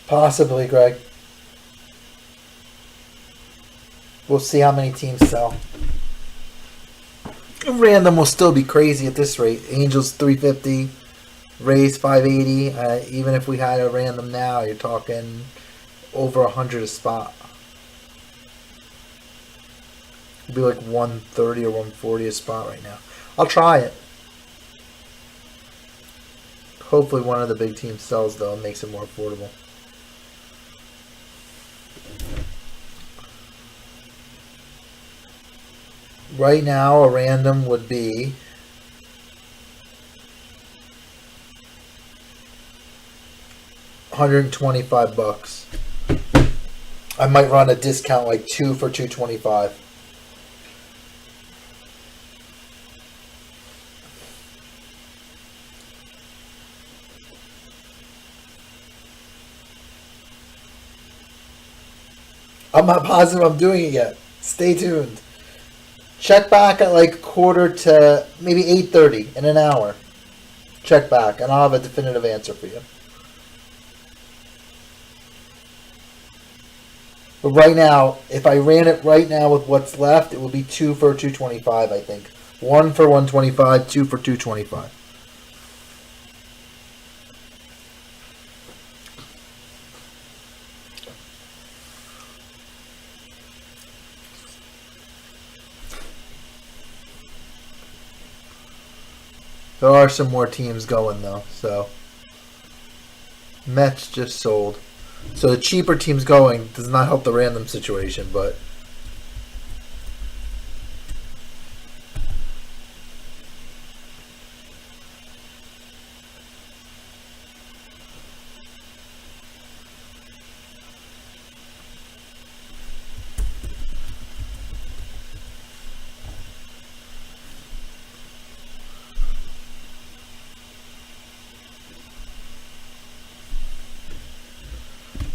Possibly, Greg. We'll see how many teams sell. Random will still be crazy at this rate. Angels 350, Rays 580. Even if we had a random now, you're talking over 100 a spot. It'd be like 130 or 140 a spot right now. I'll try it. Hopefully one of the big teams sells, though, and makes it more affordable. Right now, a random would be $125. I might run a discount like 2 for $225. I'm not positive I'm doing it yet. Stay tuned. Check back at like quarter to maybe 8:30 in an hour. Check back and I'll have a definitive answer for you. But right now, if I ran it right now with what's left, it would be 2 for $225, I think. 1 for $125, 2 for $225. There are some more teams going though, so Mets just sold. So the cheaper teams going does not help the random situation, but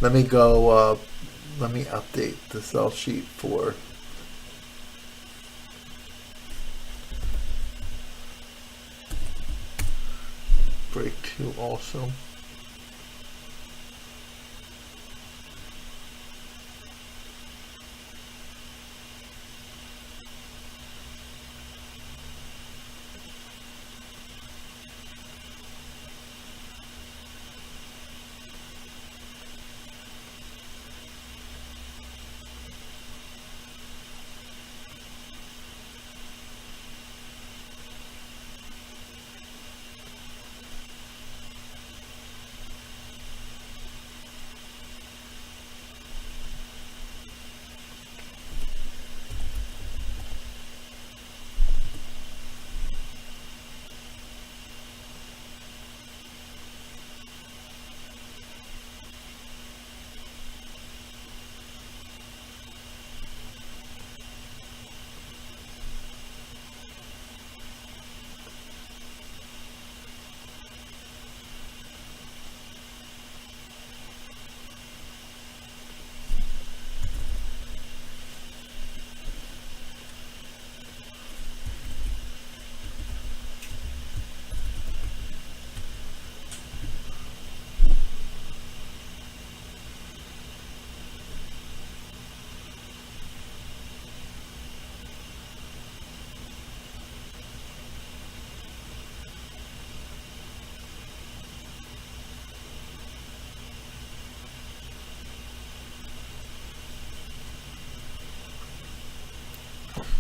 let me go, let me update the sell sheet for break 2 also.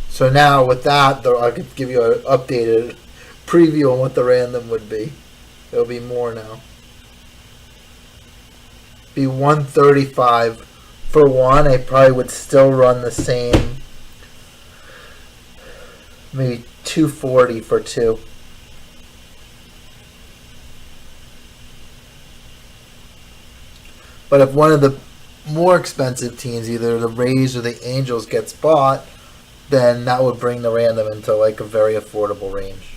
So now with that, I could give you an updated preview on what the random would be. It'll be more now. Be 135 for 1. I probably would still run the same. Maybe 240 for 2. But if one of the more expensive teams, either the Rays or the Angels, gets bought, then that would bring the random into like a very affordable range.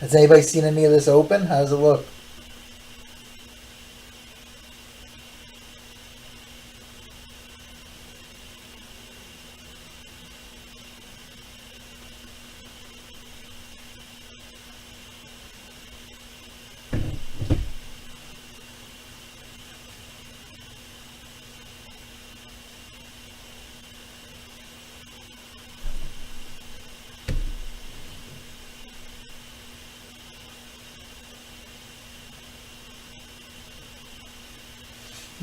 Has anybody seen any of this open? How does it look?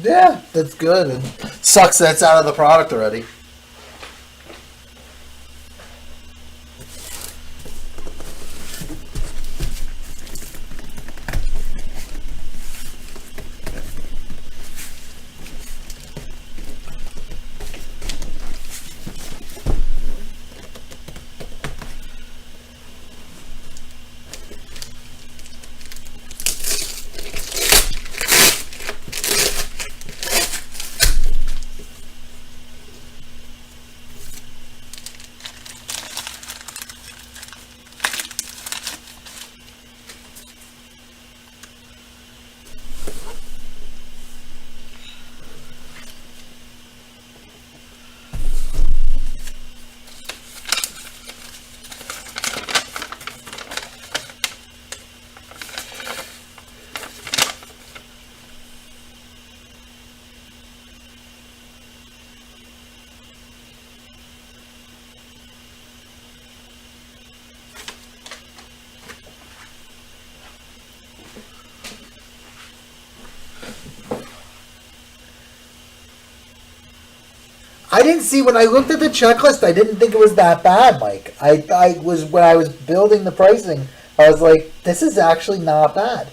Yeah, that's good. And sucks that's out of the product already. I didn't see when I looked at the checklist. I didn't think it was that bad, Mike. I was when I was building the pricing. I was like, this is actually not bad.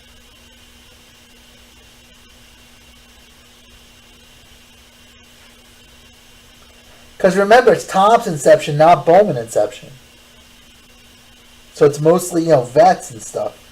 Because remember, it's Topps Inception, not Bowman Inception. So it's mostly vets and stuff.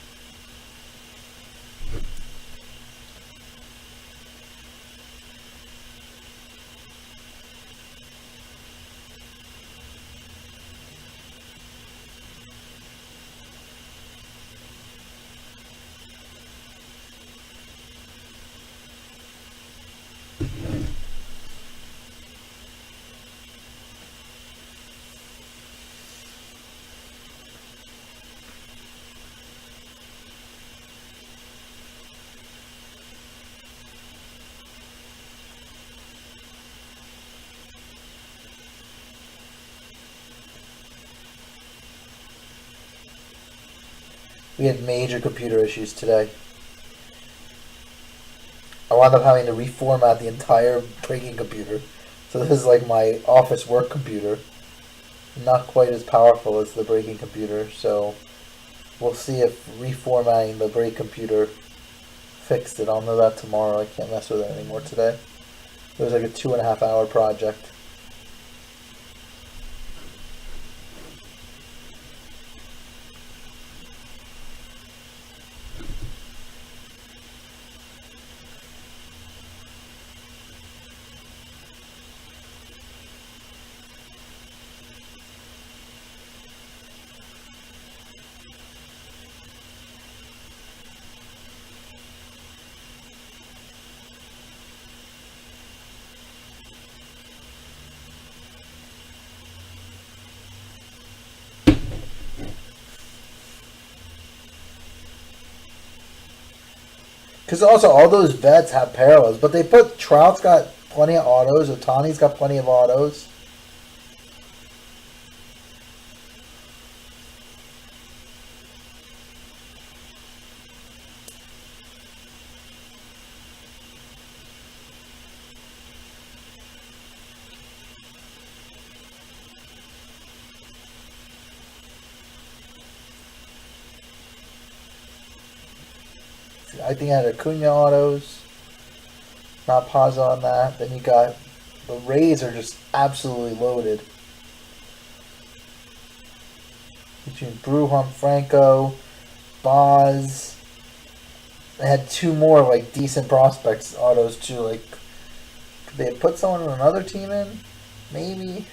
We had major computer issues today. I wound up having to reformat the entire breaking computer. So this is like my office work computer. Not quite as powerful as the breaking computer, so we'll see if reformatting the break computer fixed it. I'll know that tomorrow. I can't mess with it anymore today. It was like a 2.5 hour project. Because also all those vets have parallels, but they put Trout's got plenty of autos, Otani's got plenty of autos. I think I had Acuna autos. Not pause on that. Then you got the Rays are just absolutely loaded. Between Bruham, Franco, Boz. I had two more like decent prospects autos too. Like, could they have put someone on another team in? Maybe.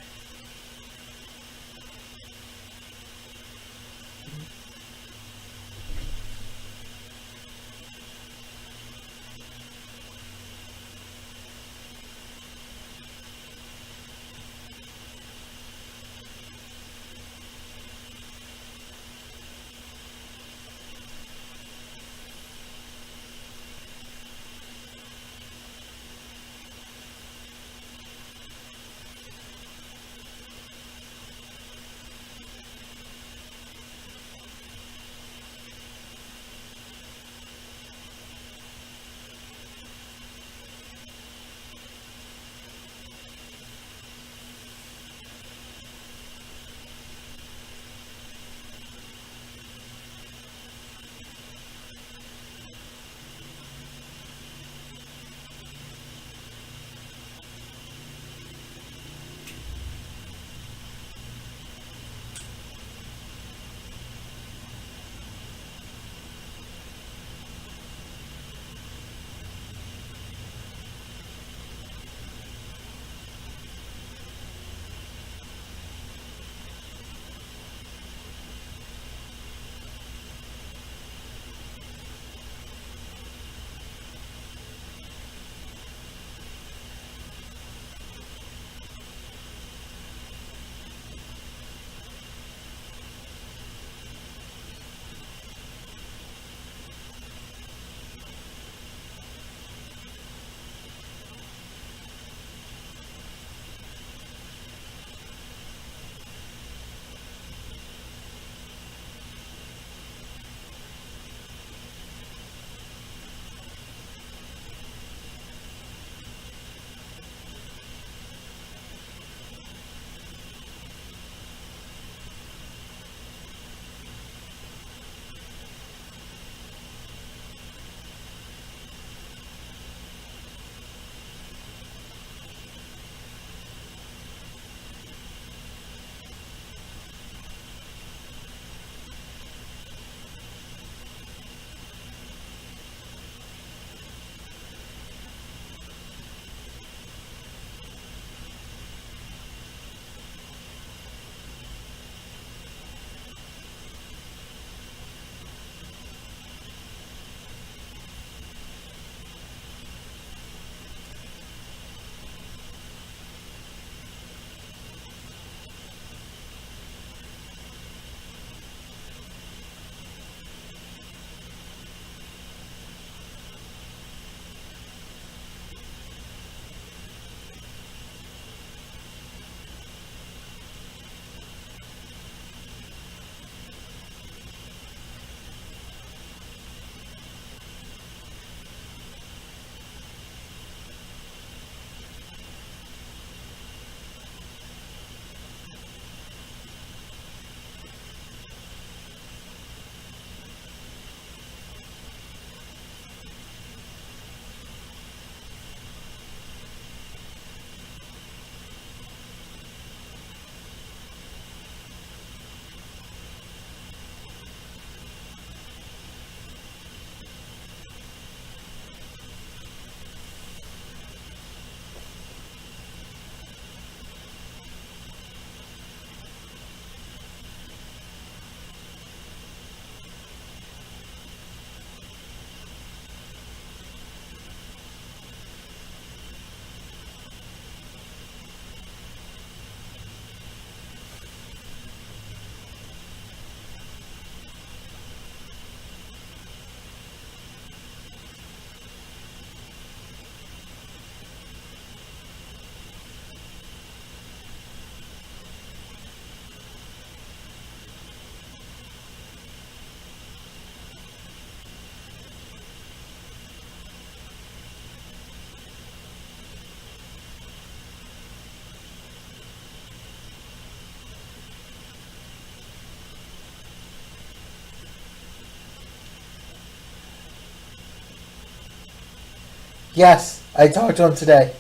Yes, I talked to him today.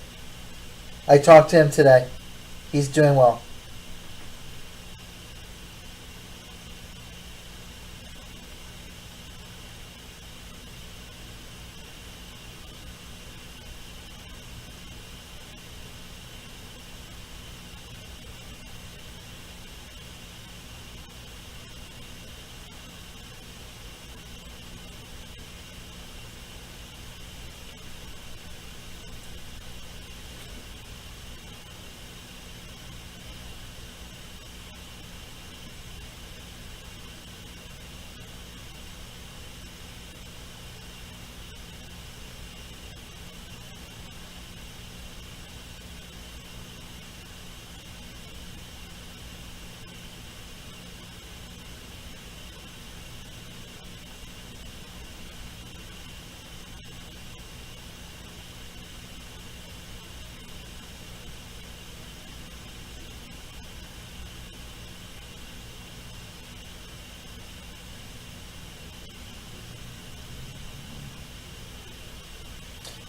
I talked to him today. He's doing well.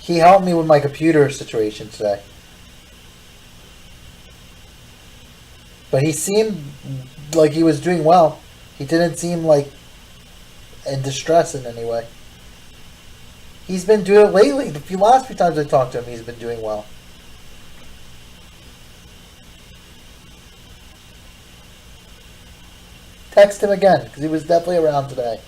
He helped me with my computer situation today. But he seemed like he was doing well. He didn't seem like in distress in any way. He's been doing it lately. The last few times I talked to him, he's been doing well. Text him again, because he was definitely around today.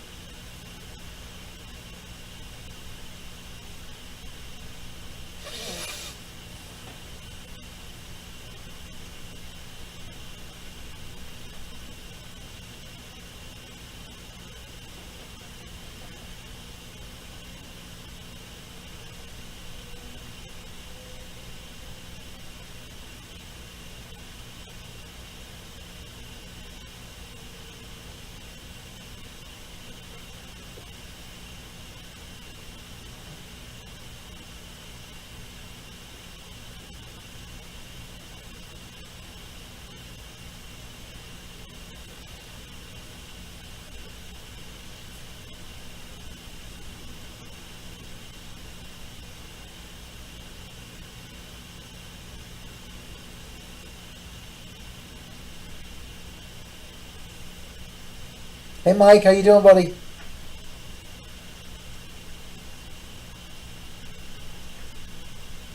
Hey Mike, how you doing, buddy?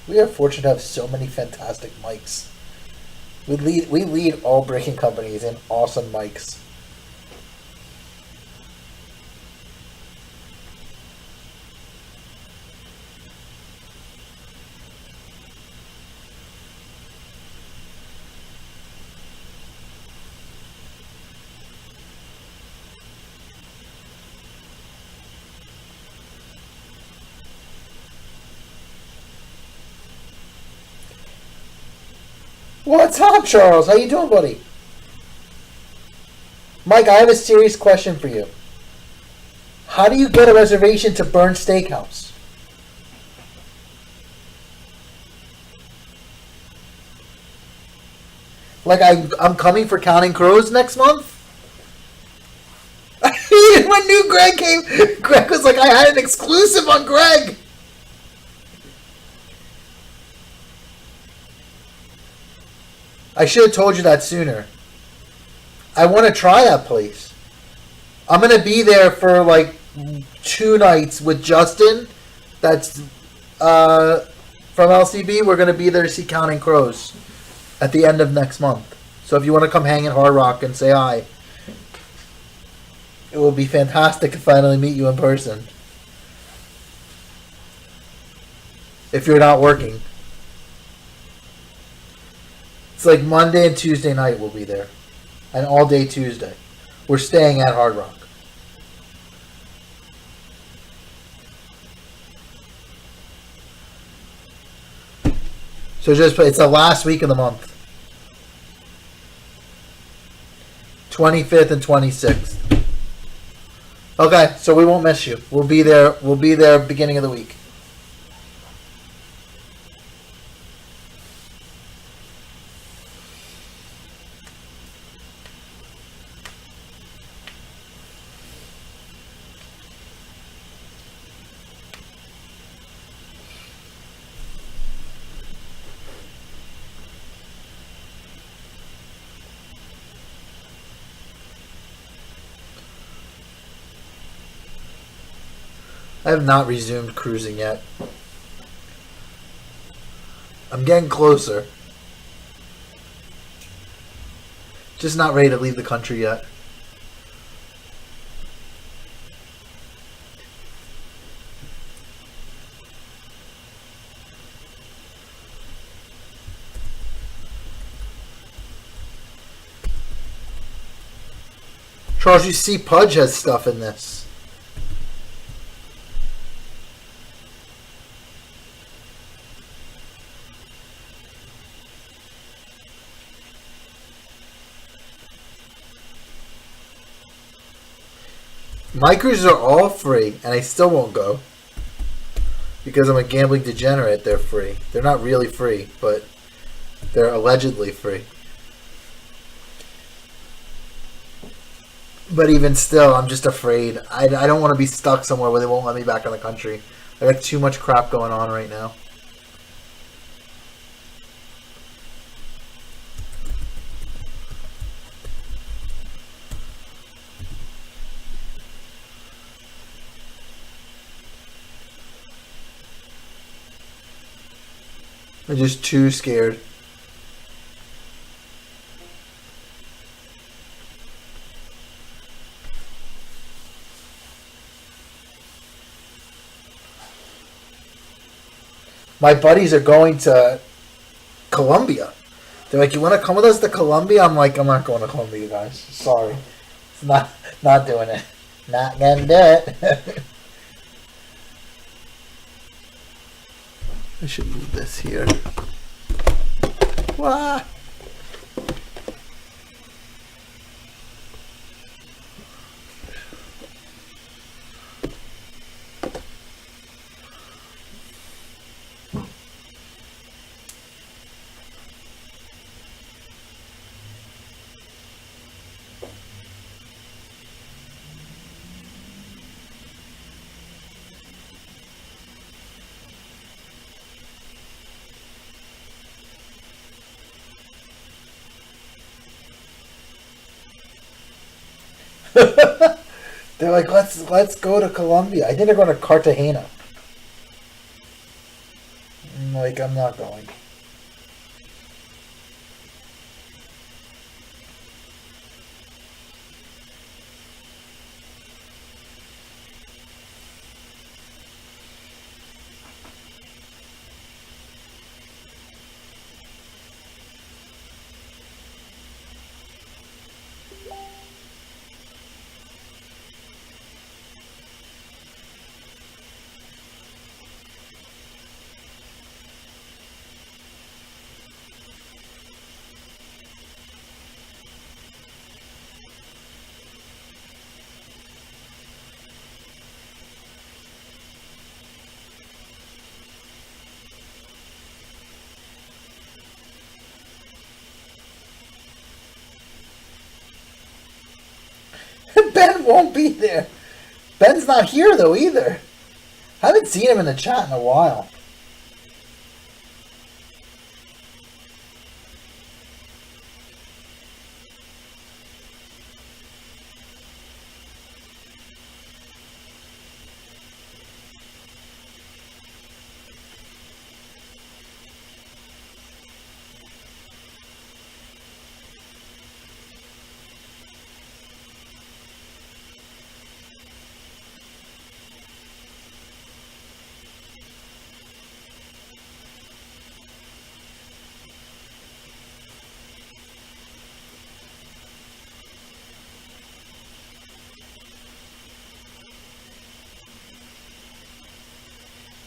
We are fortunate to have so many fantastic mics. We lead all breaking companies in awesome mics. What's up, Charles? How you doing, buddy? Mike, I have a serious question for you. How do you get a reservation to Burn Steakhouse? Like, I'm coming for Counting Crows next month? When new Greg came, Greg was like, I had an exclusive on Greg. I should have told you that sooner. I want to try that place. I'm going to be there for like 2 nights with Justin. That's from LCB. We're going to be there to see Counting Crows at the end of next month. So if you want to come hang at Hard Rock and say hi, it will be fantastic to finally meet you in person. If you're not working. It's like Monday and Tuesday night we'll be there. And all day Tuesday. We're staying at Hard Rock. So it's the last week of the month. 25th and 26th. Okay, so we won't miss you. We'll be there beginning of the week. I have not resumed cruising yet. I'm getting closer. Just not ready to leave the country yet. Charles, you see Pudge has stuff in this. My cruises are all free, and I still won't go. Because I'm a gambling degenerate, they're free. They're not really free, but they're allegedly free. But even still, I'm just afraid. I don't want to be stuck somewhere where they won't let me back in the country. I got too much crap going on right now. I'm just too scared. My buddies are going to Colombia. They're like, you want to come with us to Colombia? I'm like, I'm not going to Colombia, guys. Sorry. It's not doing it. Not gonna do it. I should move this here. Wah! They're like, let's go to Colombia. I think they're going to Cartagena. I'm like, I'm not going. Ben won't be there. Ben's not here, though, either. I haven't seen him in the chat in a while.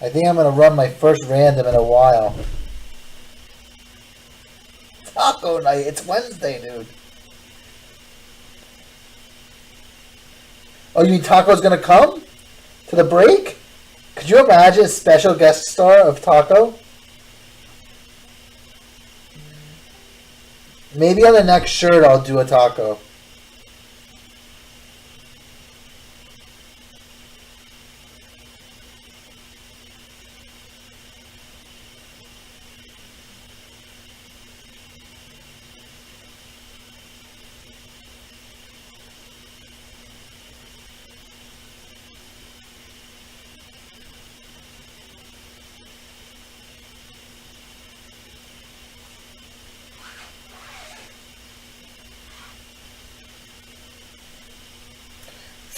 I think I'm going to run my first random in a while. Taco night. It's Wednesday, dude. Oh, you mean Taco's going to come? To the break? Could you imagine a special guest star of Taco? Maybe on the next shirt I'll do a Taco.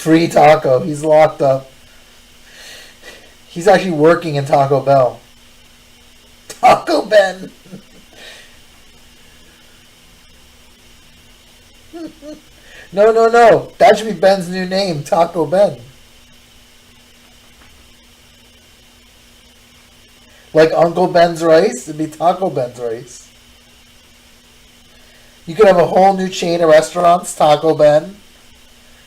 Free taco. He's locked up. He's actually working in Taco Bell. Taco Ben. No, no, no. That should be Ben's new name, Taco Ben. Like Uncle Ben's rice, it'd be Taco Ben's rice. You could have a whole new chain of restaurants, Taco Ben.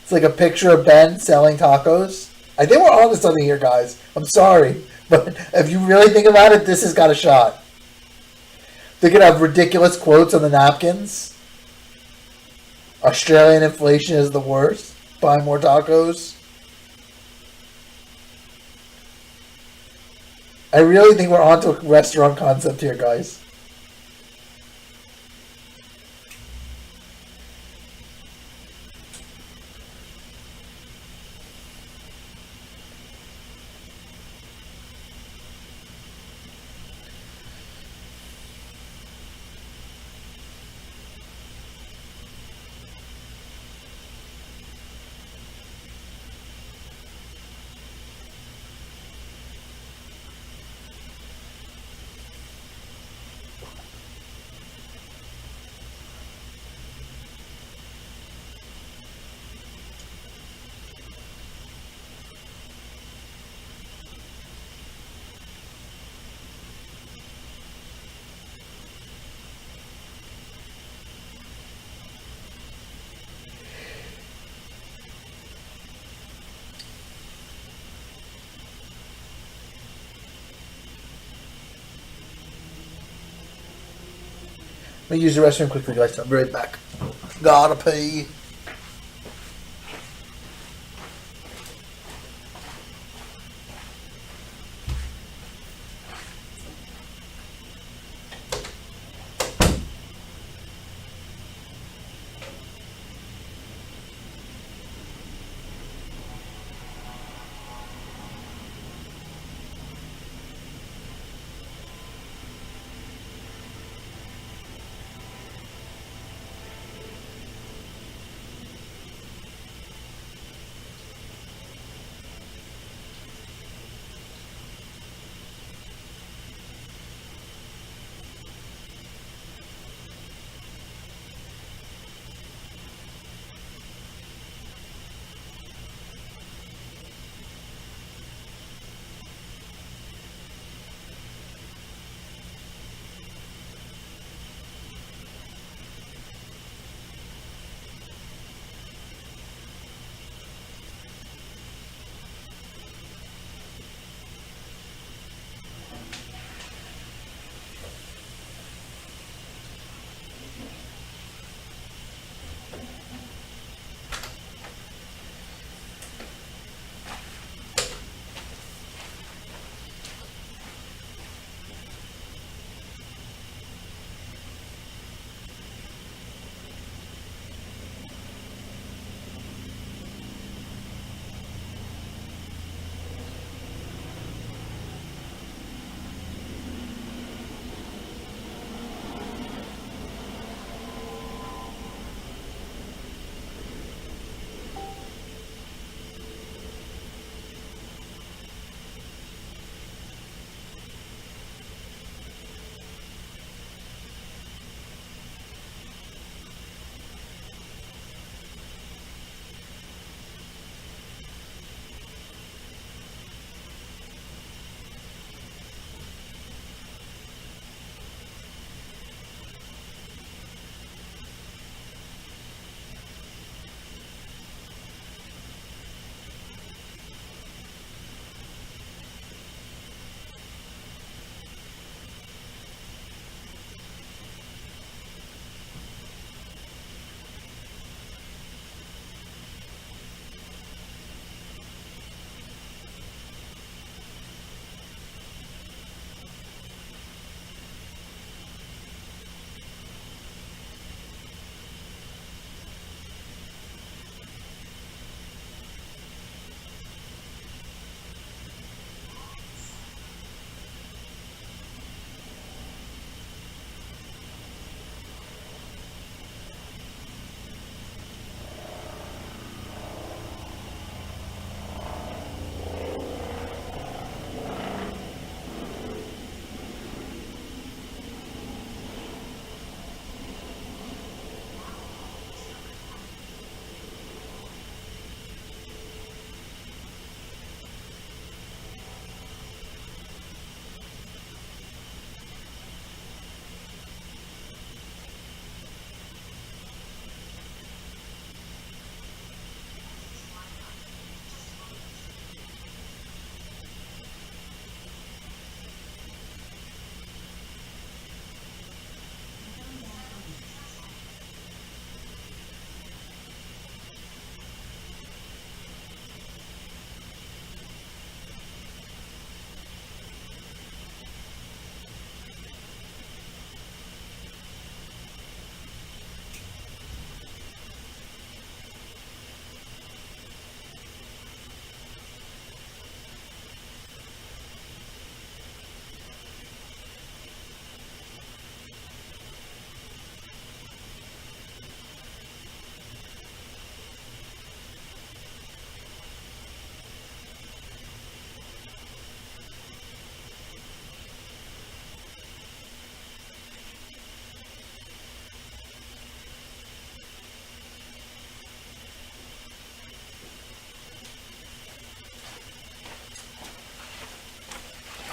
It's like a picture of Ben selling tacos. I think we're on to something here, guys. I'm sorry. But if you really think about it, this has got a shot. They could have ridiculous quotes on the napkins. Australian inflation is the worst. Buy more tacos. I really think we're onto a restaurant concept here, guys. Let me use the restroom quickly, guys. I'll be right back. Gotta pee.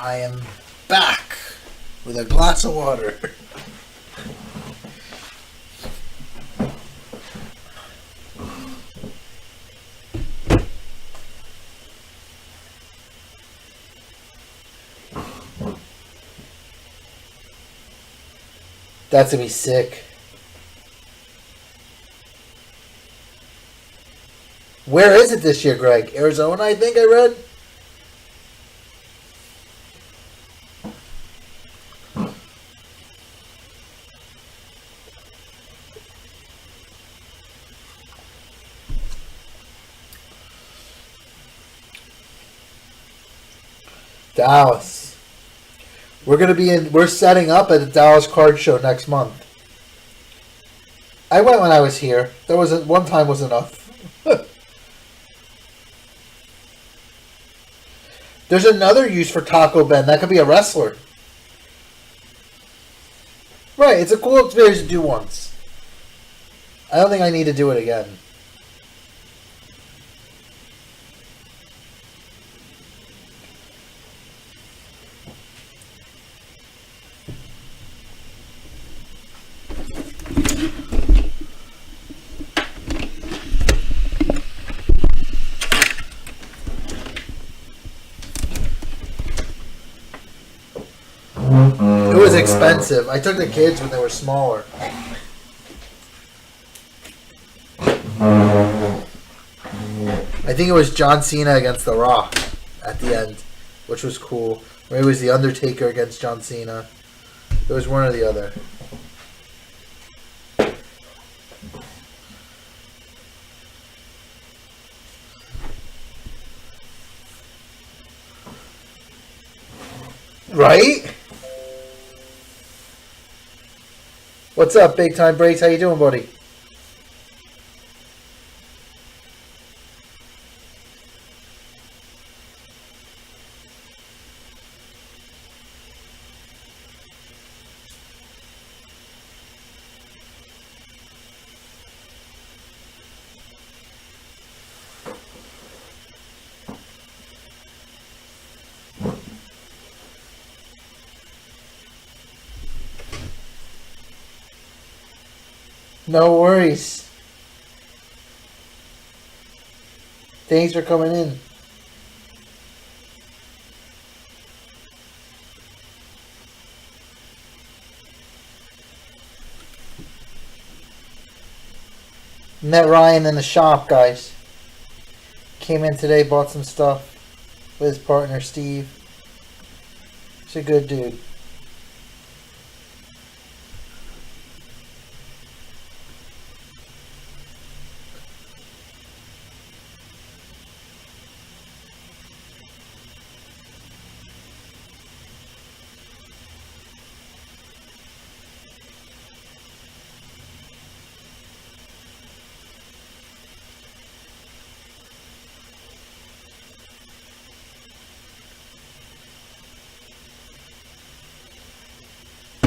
I am back with a glass of water. That's gonna be sick. Where is it this year, Greg? Arizona, I think I read. Dallas. We're setting up at the Dallas Card Show next month. I went when I was here. One time was enough. There's another use for Taco Ben. That could be a wrestler. Right, it's a cool experience to do once. I don't think I need to do it again. It was expensive. I took the kids when they were smaller. I think it was John Cena against The Rock at the end, which was cool. Or it was The Undertaker against John Cena. It was one or the other. Right? What's up, Big Time Breaks? How you doing, buddy? No worries. Thanks for coming in. Met Ryan in the shop, guys. Came in today, bought some stuff with his partner, Steve. He's a good dude.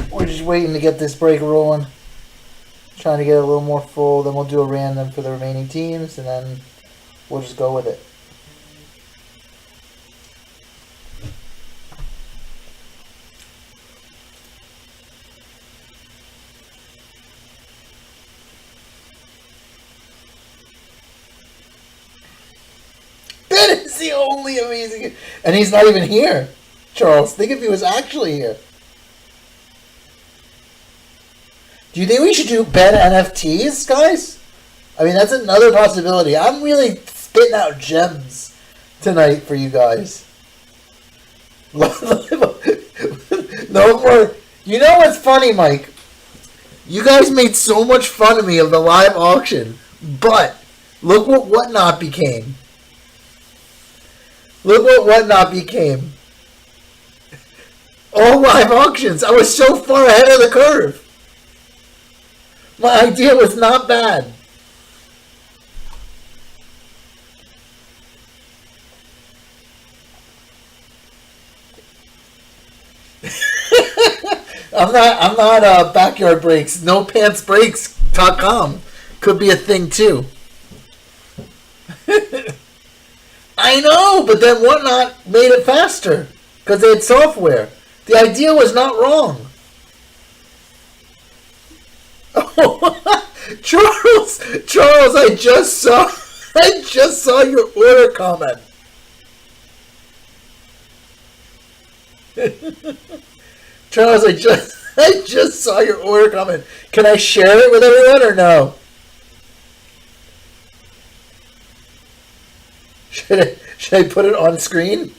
We're just waiting to get this break rolling. Trying to get a little more full. Then we'll do a random for the remaining teams. And then we'll just go with it. That is the only amazing... And he's not even here, Charles. Think if he was actually here. Do you think we should do Ben NFTs, guys? I mean, that's another possibility. I'm really spitting out gems tonight for you guys. No more. You know what's funny, Mike? You guys made so much fun of me of the live auction, but look what Whatnot became. Look what Whatnot became. All live auctions. I was so far ahead of the curve. My idea was not bad. I'm not backyard breaks. NoPantsBreaks.com could be a thing too. I know, but then Whatnot made it faster. Because they had software. The idea was not wrong. Charles, I just saw your order comment. Charles, I just saw your order comment. Can I share it with everyone or no? Should I put it on screen?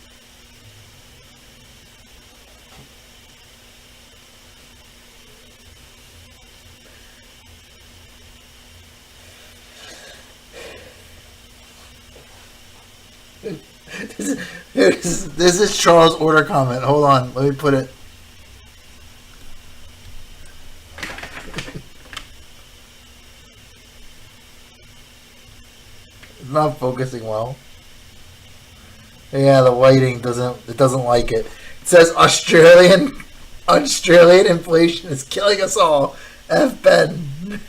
This is Charles' order comment. Hold on, let me put it. It's not focusing well. Yeah, the lighting doesn't like it. It says Australian inflation is killing us all. F Ben.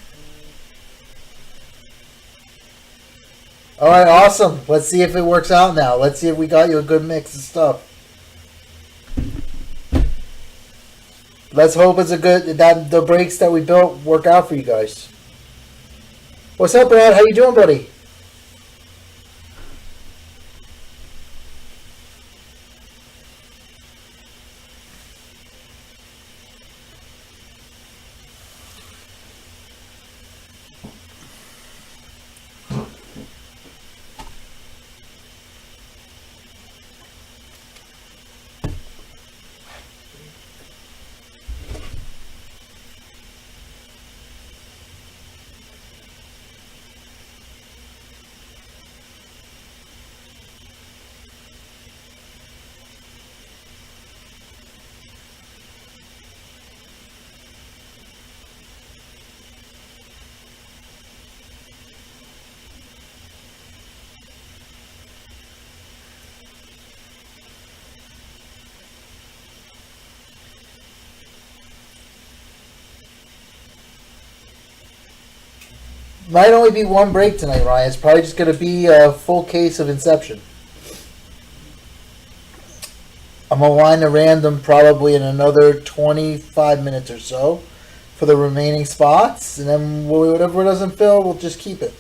Alright, awesome. Let's see if it works out now. Let's see if we got you a good mix of stuff. Let's hope it's that the breaks that we built work out for you guys. What's up, Brad? How you doing, buddy? Might only be one break tonight, Ryan. It's probably just going to be a full case of Inception. I'm going to line the random probably in another 25 minutes or so for the remaining spots. And then whatever doesn't fill, we'll just keep it.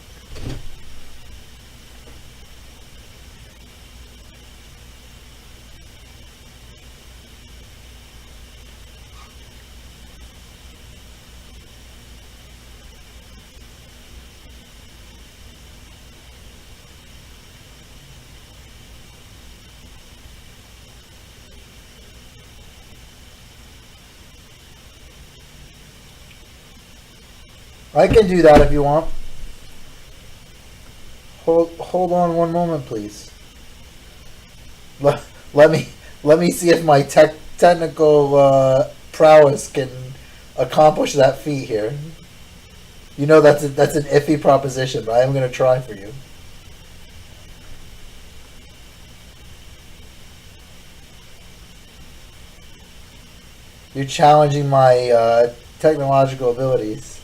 I can do that if you want. Hold on one moment, please. Let me see if my technical prowess can accomplish that feat here. You know that's an iffy proposition, but I am going to try for you. You're challenging my technological abilities.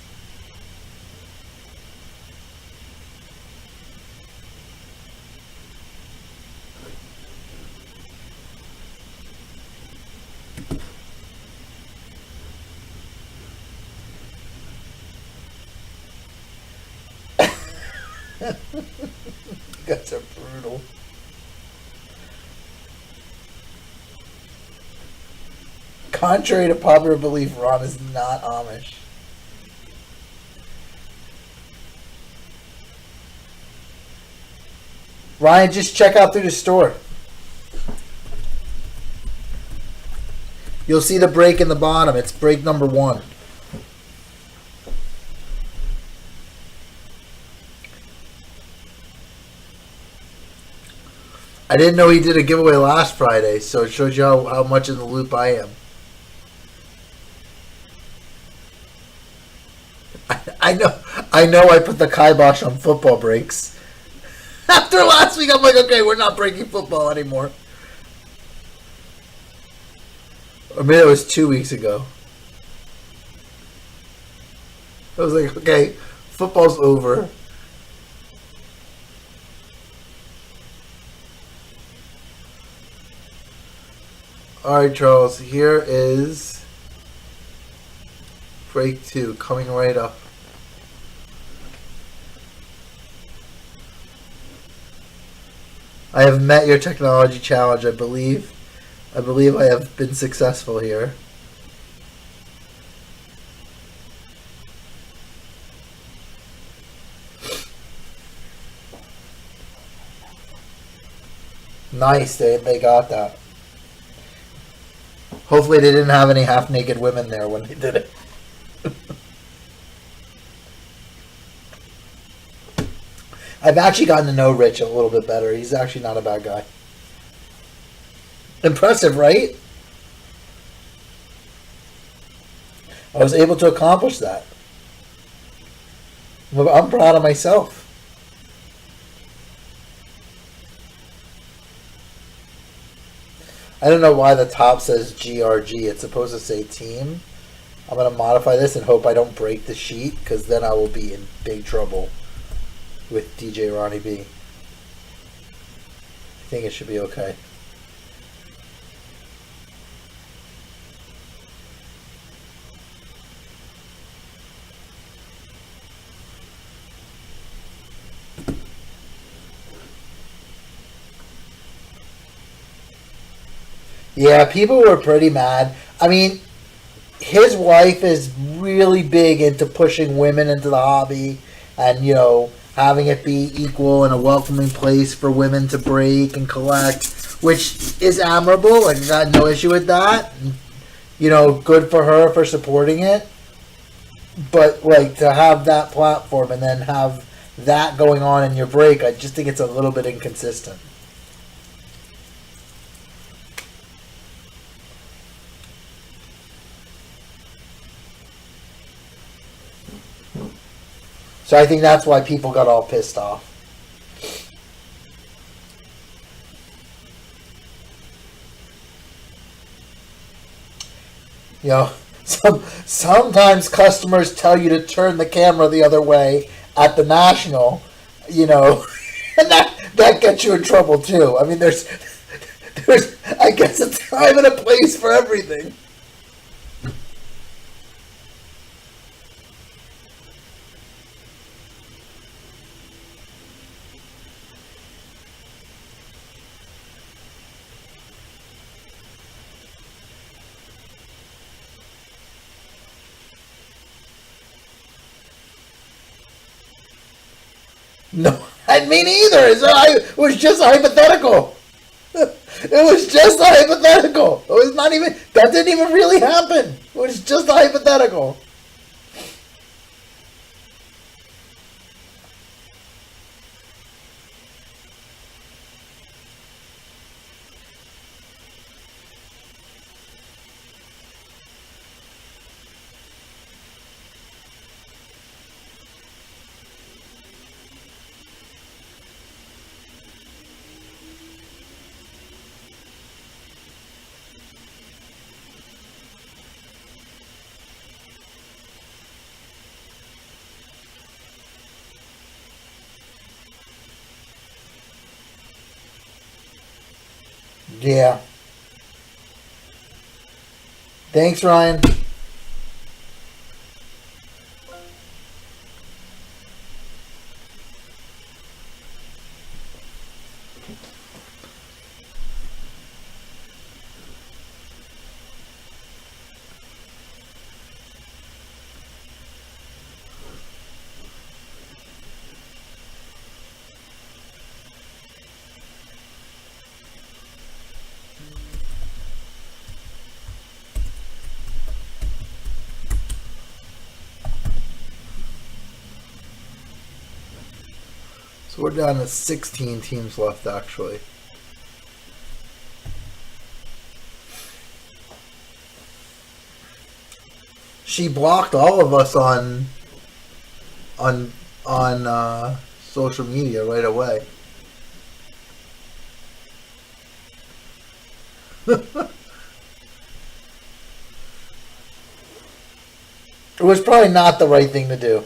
You guys are brutal. Contrary to popular belief, Ron is not Amish. Ryan, just check out through the store. You'll see the break in the bottom. It's break number 1. I didn't know he did a giveaway last Friday, so it shows you how much in the loop I am. I know I put the kibosh on football breaks. After last week, I'm like, okay, we're not breaking football anymore. Or maybe it was 2 weeks ago. I was like, okay, football's over. Alright, Charles, here is break 2 coming right up. I have met your technology challenge, I believe. I believe I have been successful here. Nice, they got that. Hopefully they didn't have any half-naked women there when they did it. I've actually gotten to know Rich a little bit better. He's actually not a bad guy. Impressive, right? I was able to accomplish that. I'm proud of myself. I don't know why the top says GRG. It's supposed to say team. I'm going to modify this and hope I don't break the sheet, because then I will be in big trouble with DJ Ronnie B. I think it should be okay. Yeah, people were pretty mad. I mean, his wife is really big into pushing women into the hobby and, you know, having it be equal and a welcoming place for women to break and collect, which is admirable. Like, I got no issue with that. You know, good for her for supporting it. But, like, to have that platform and then have that going on in your break, I just think it's a little bit inconsistent. So I think that's why people got all pissed off. You know, sometimes customers tell you to turn the camera the other way at the National, you know, and that gets you in trouble too. I mean, there's I guess a time and a place for everything. No, I mean either. It was just hypothetical. It was just a hypothetical. It was not even. That didn't even really happen. It was just a hypothetical. Yeah. Thanks, Ryan. So we're down to 16 teams left, actually. She blocked all of us on social media right away. It was probably not the right thing to do.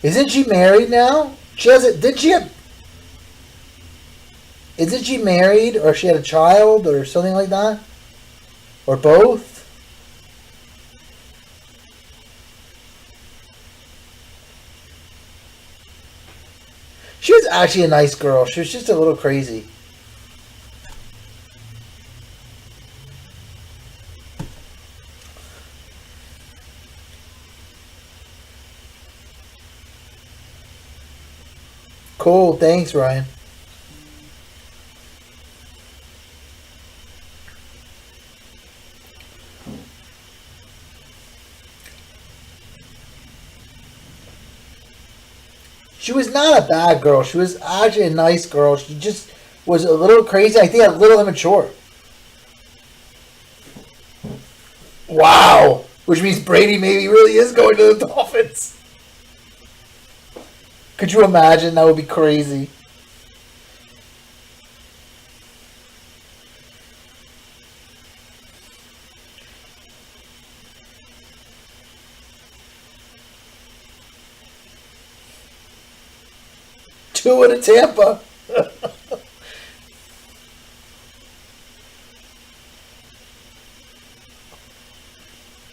Isn't she married now? She has it. Did she have? Isn't she married, or she had a child, or something like that, or both? She was actually a nice girl. She was just a little crazy. Cool. Thanks, Ryan. She was not a bad girl. She was actually a nice girl. She just was a little crazy. I think a little immature. Wow. Which means Brady maybe really is going to the Dolphins. Could you imagine? That would be crazy. Tua to Tampa.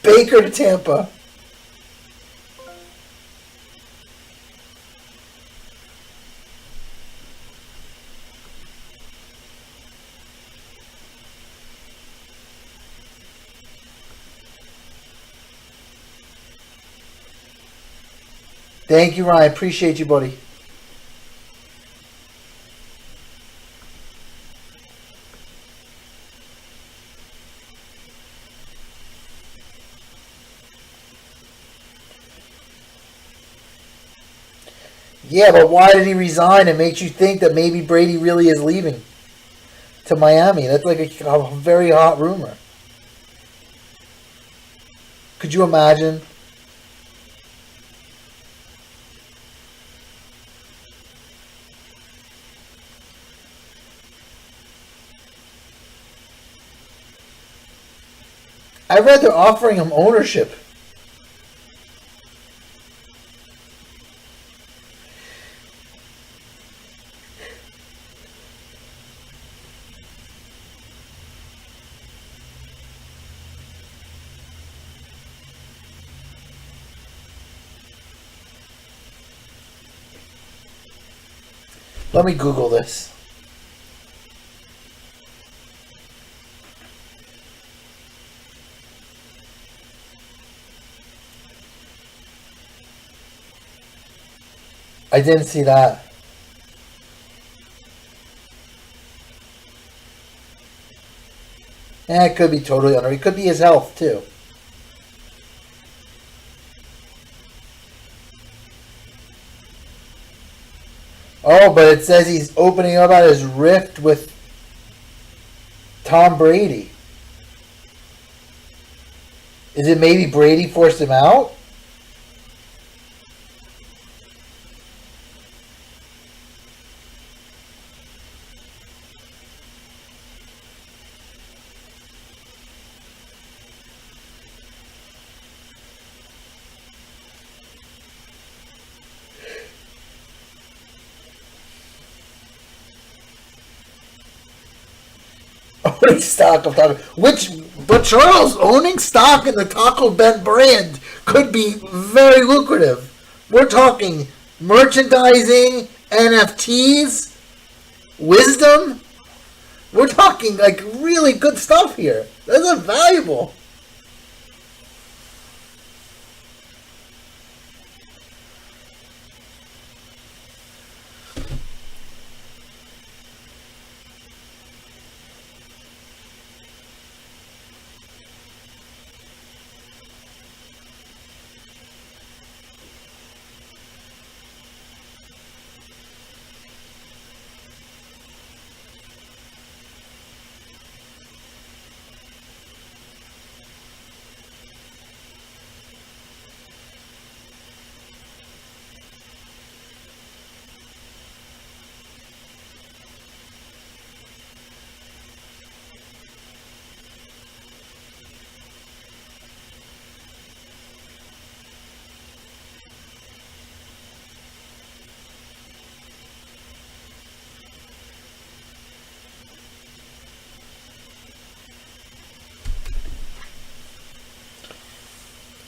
Baker to Tampa. Thank you, Ryan. Appreciate you, buddy. Yeah, but why did he resign? It makes you think that maybe Brady really is leaving to Miami. That's like a very hot rumor. Could you imagine? I read they're offering him ownership. Let me Google this. I didn't see that. It could be totally under. It could be his health too. Oh, but it says he's opening up about his rift with Tom Brady. Is it maybe Brady forced him out? Owning stock of Taco, but Charles, owning stock in the Taco Bell brand could be very lucrative. We're talking merchandising, NFTs, wisdom. We're talking like really good stuff here. That's valuable.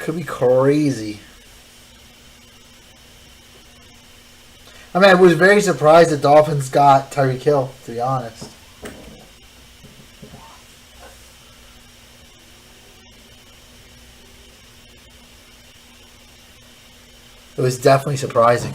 Could be crazy. I mean, I was very surprised the Dolphins got Tyreek Hill, to be honest. It was definitely surprising.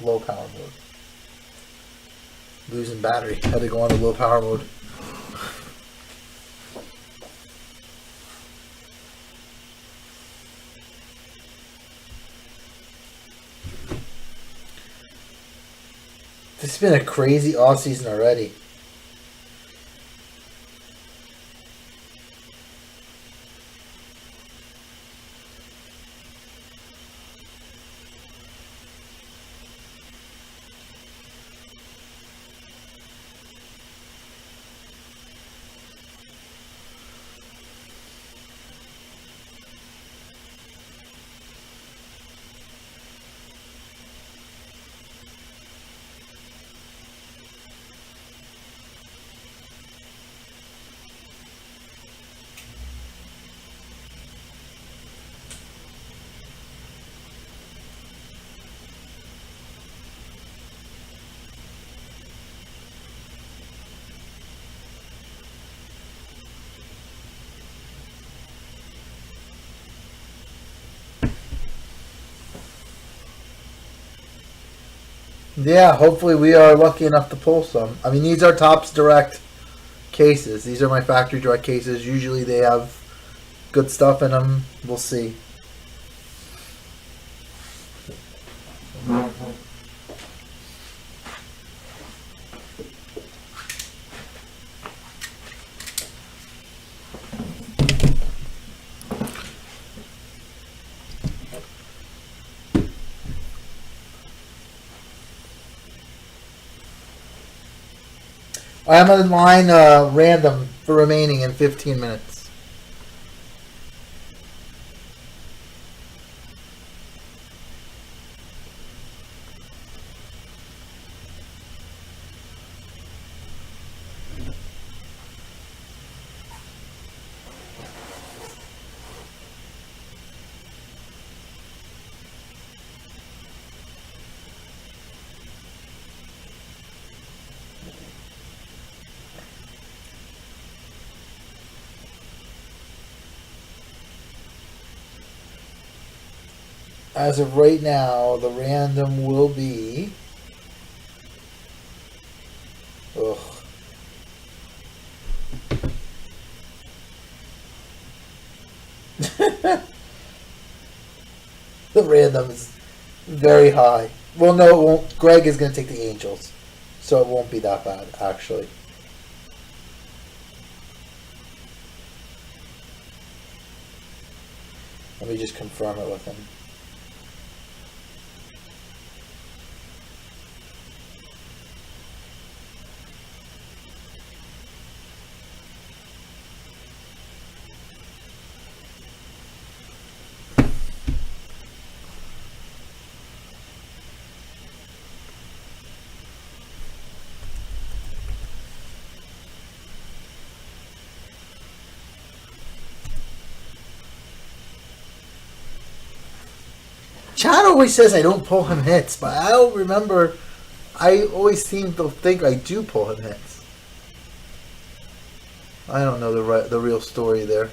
Low power mode. Losing battery. Had to go on to low power mode. This has been a crazy off season already. Yeah, hopefully we are lucky enough to pull some. I mean, these are Topps Direct cases. These are my factory direct cases. Usually they have good stuff in them. We'll see. I'm in line random for remaining in 15 minutes. As of right now, the random will be... Ugh. The random is very high. Well, no, it won't. Greg is going to take the Angels, so it won't be that bad, actually. Let me just confirm it with him. Chad always says I don't pull him hits, but I don't remember. I always seem to think I do pull him hits. I don't know the real story there.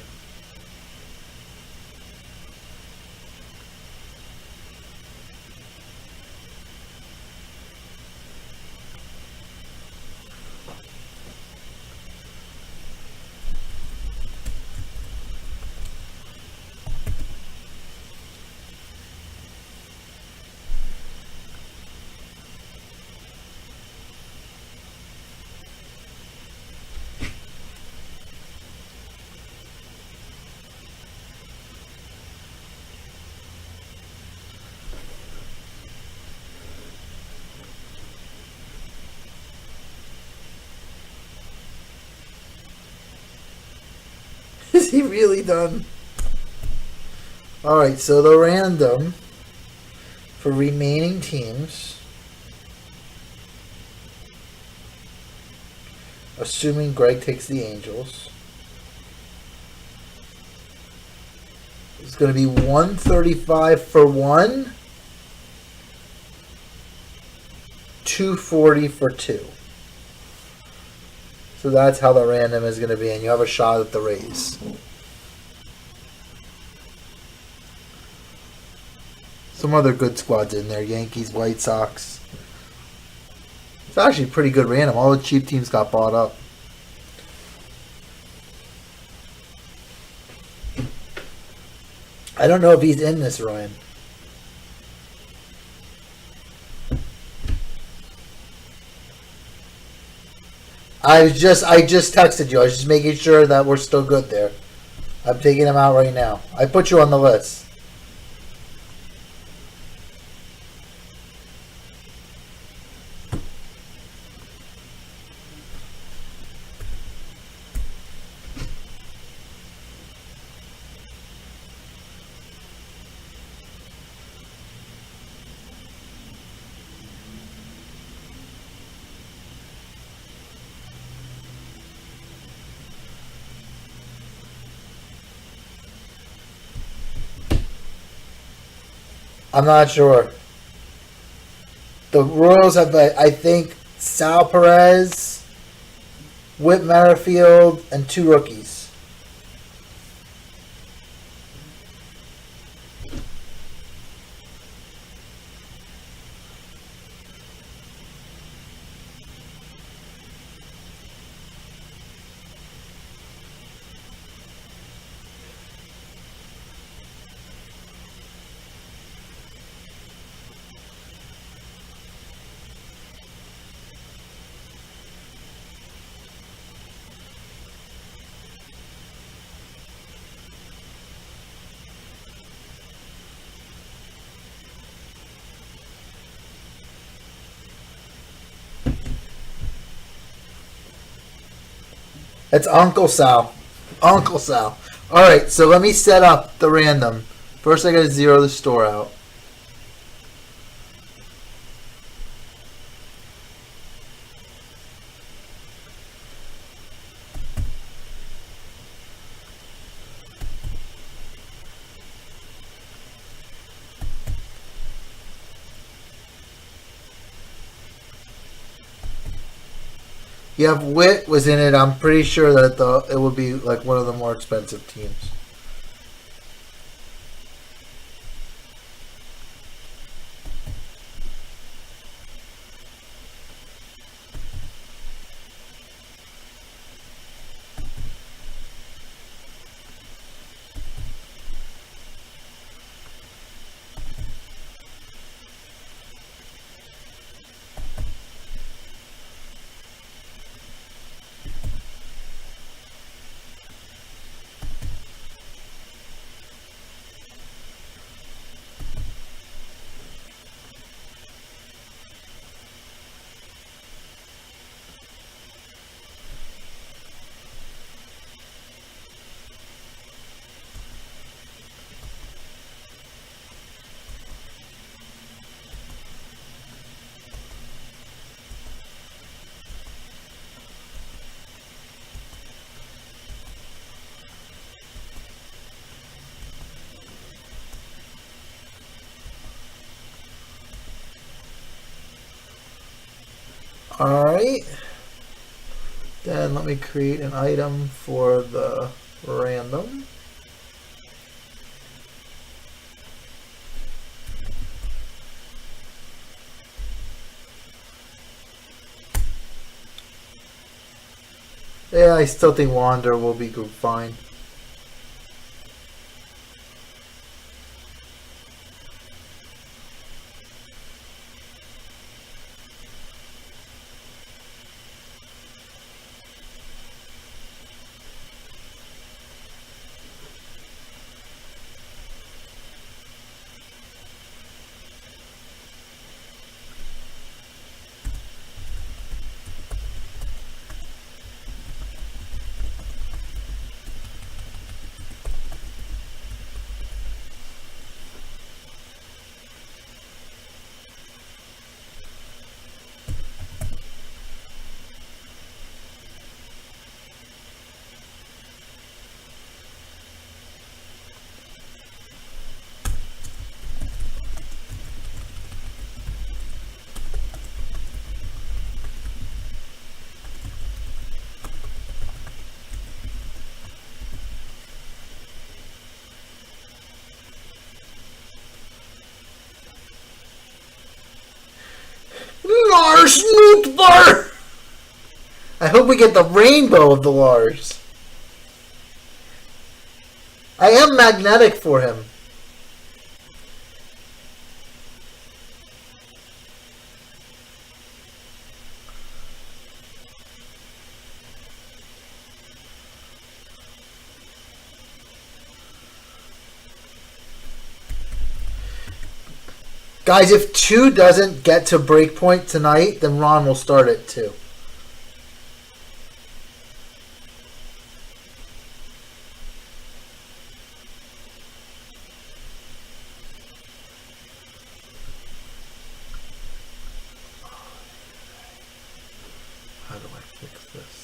Is he really done? Alright, so the random for remaining teams, assuming Greg takes the Angels, is going to be 135 for 1, 240 for 2. So that's how the random is going to be, and you have a shot at the Rays. Some other good squads in there. Yankees, White Sox. It's actually pretty good random. All the cheap teams got bought up. I don't know if he's in this, Ryan. I just texted you. I was just making sure that we're still good there. I'm taking him out right now. I put you on the list. I'm not sure. The Royals have, I think, Sal Perez, Whit Merrifield, and 2 rookies. It's Uncle Sal. Uncle Sal. Alright, so let me set up the random. First I gotta zero the store out. You have Witt was in it. I'm pretty sure that it would be like one of the more expensive teams. Alright. Then let me create an item for the random. Yeah, I still think Wander will be good, fine. Lars Nootbaar! I hope we get the rainbow of the Lars. I am magnetic for him. Guys, if 2 doesn't get to breakpoint tonight, then Ron will start it 2. How do I fix this?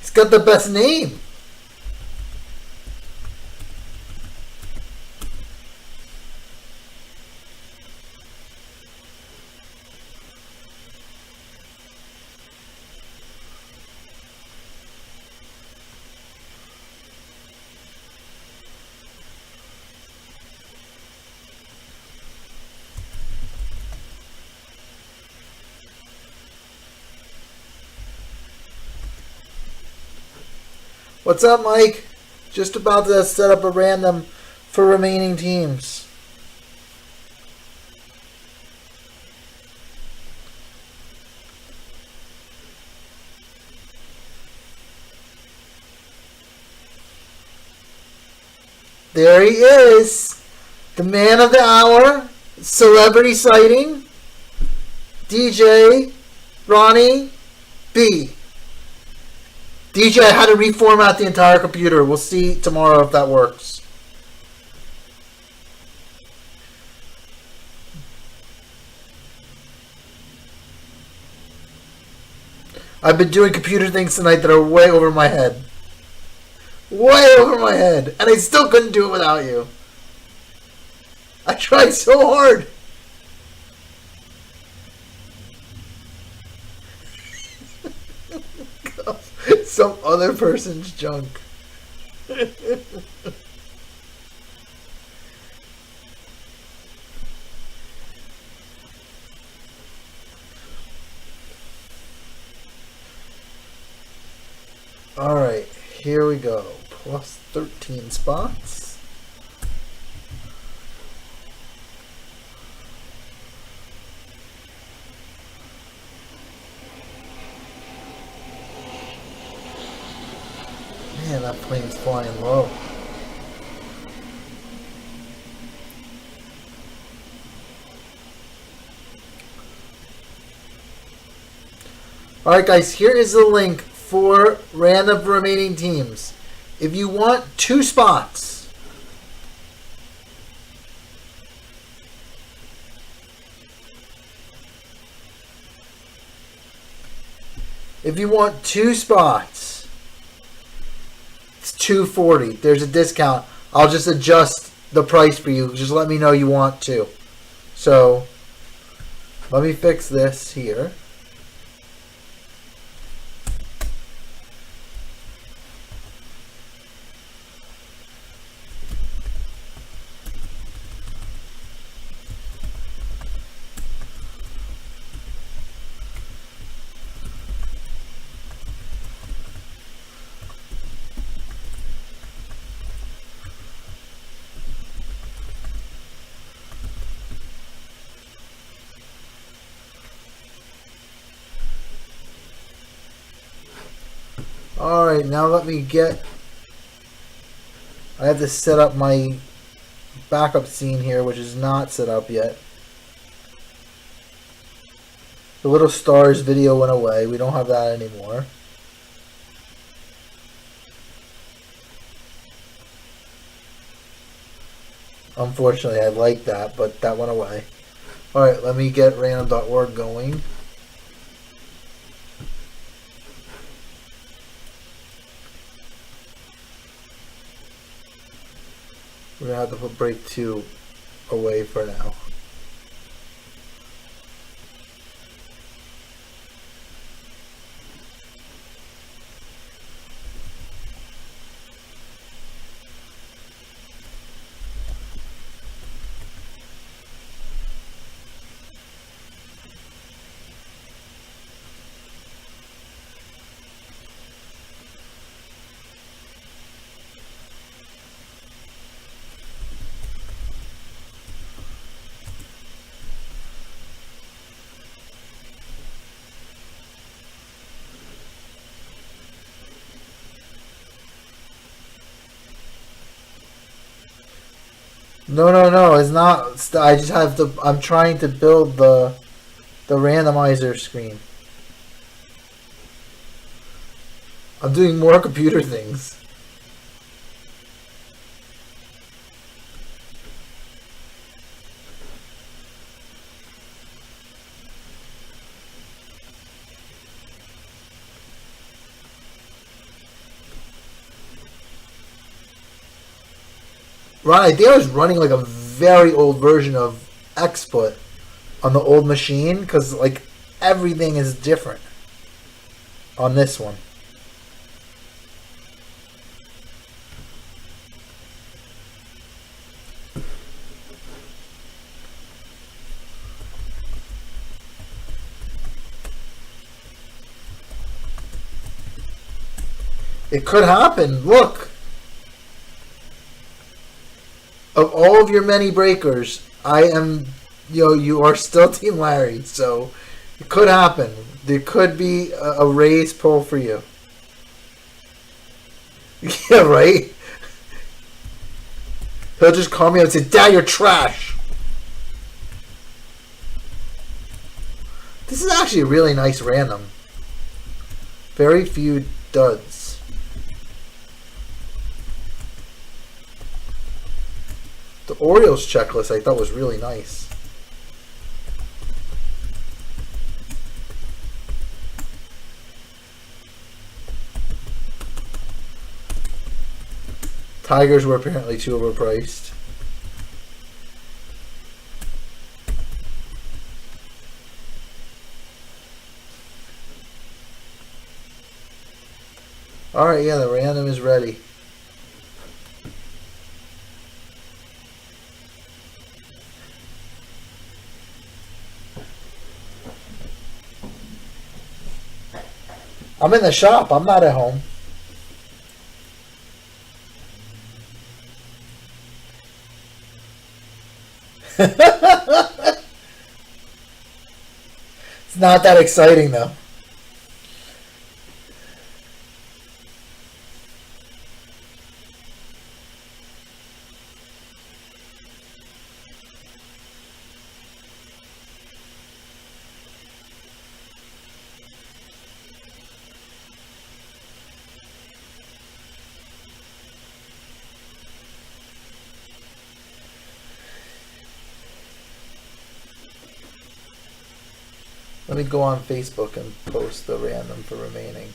He's got the best name. What's up, Mike? Just about to set up a random for remaining teams. There he is. The man of the hour. Celebrity sighting. DJ Ronnie B. DJ, I had to reformat the entire computer. We'll see tomorrow if that works. I've been doing computer things tonight that are way over my head. Way over my head. And I still couldn't do it without you. I tried so hard. Some other person's junk. Alright, here we go. Plus 13 spots. Man, that plane's flying low. Alright guys, here is the link for random remaining teams. If you want 2 spots, it's $240. There's a discount. I'll just adjust the price for you. Just let me know you want to. So let me fix this here. Alright, now let me get... I have to set up my backup scene here, which is not set up yet. The Little Stars video went away. We don't have that anymore. Unfortunately, I like that, but that went away. Alright, let me get random.org going. We're gonna have to put break 2 away for now. No, it's not. I just have to. I'm trying to build the randomizer screen. I'm doing more computer things. Right, I think I was running like a very old version of XSplit on the old machine because like everything is different on this one. It could happen. Look. Of all of your many breakers, I am, you are still Team Larry, so it could happen. There could be a raise pull for you. Yeah, right? He'll just call me up and say, Dad, you're trash. This is actually a really nice random. Very few duds. The Orioles checklist I thought was really nice. Tigers were apparently too overpriced. Alright, yeah, the random is ready. I'm in the shop. I'm not at home. It's not that exciting, though. Let me go on Facebook and post the random for remaining.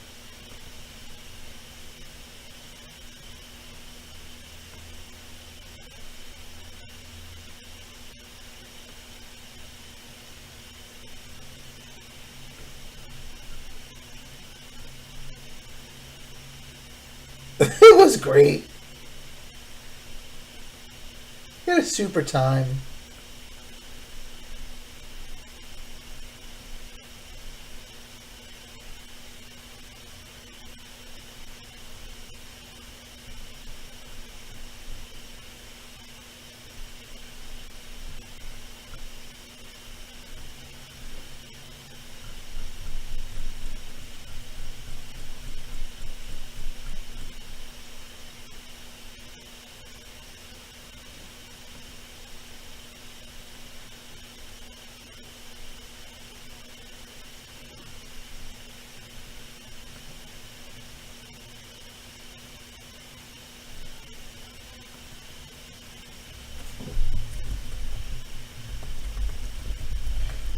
It was great. It was super time.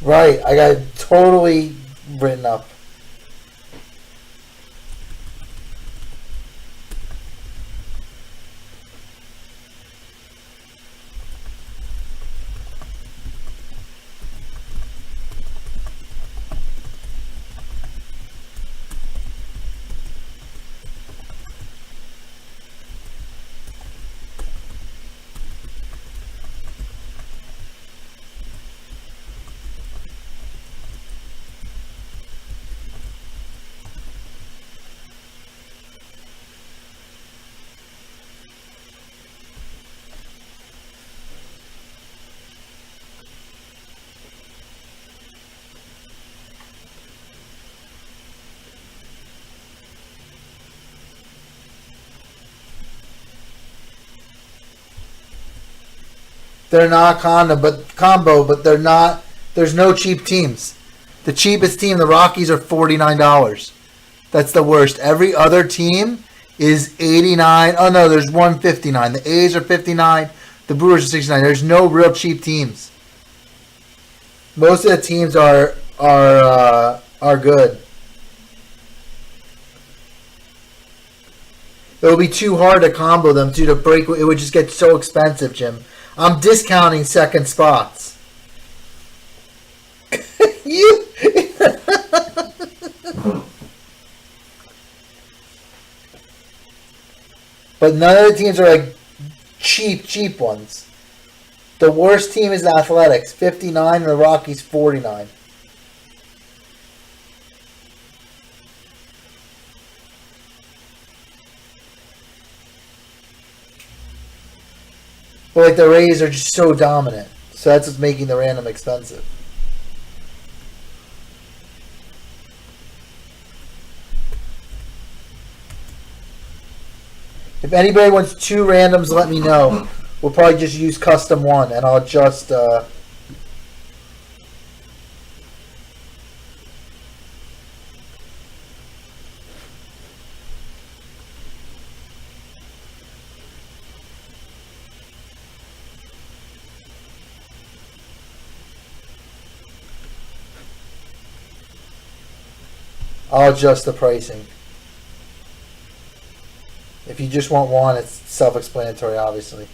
Right, I got it totally written up. They're not combo, but they're not. There's no cheap teams. The cheapest team, the Rockies, are $49. That's the worst. Every other team is 89. Oh no, there's 159. The A's are 59. The Brewers are 69. There's no real cheap teams. Most of the teams are good. It would be too hard to combo them too to break. It would just get so expensive, Jim. I'm discounting second spots. You. But none of the teams are like cheap ones. The worst team is the Athletics, 59, and the Rockies, 49. But like the Rays are just so dominant. So that's what's making the random expensive. If anybody wants 2 randoms, let me know. We'll probably just use custom 1, and I'll just I'll adjust the pricing. If you just want 1, it's self-explanatory, obviously.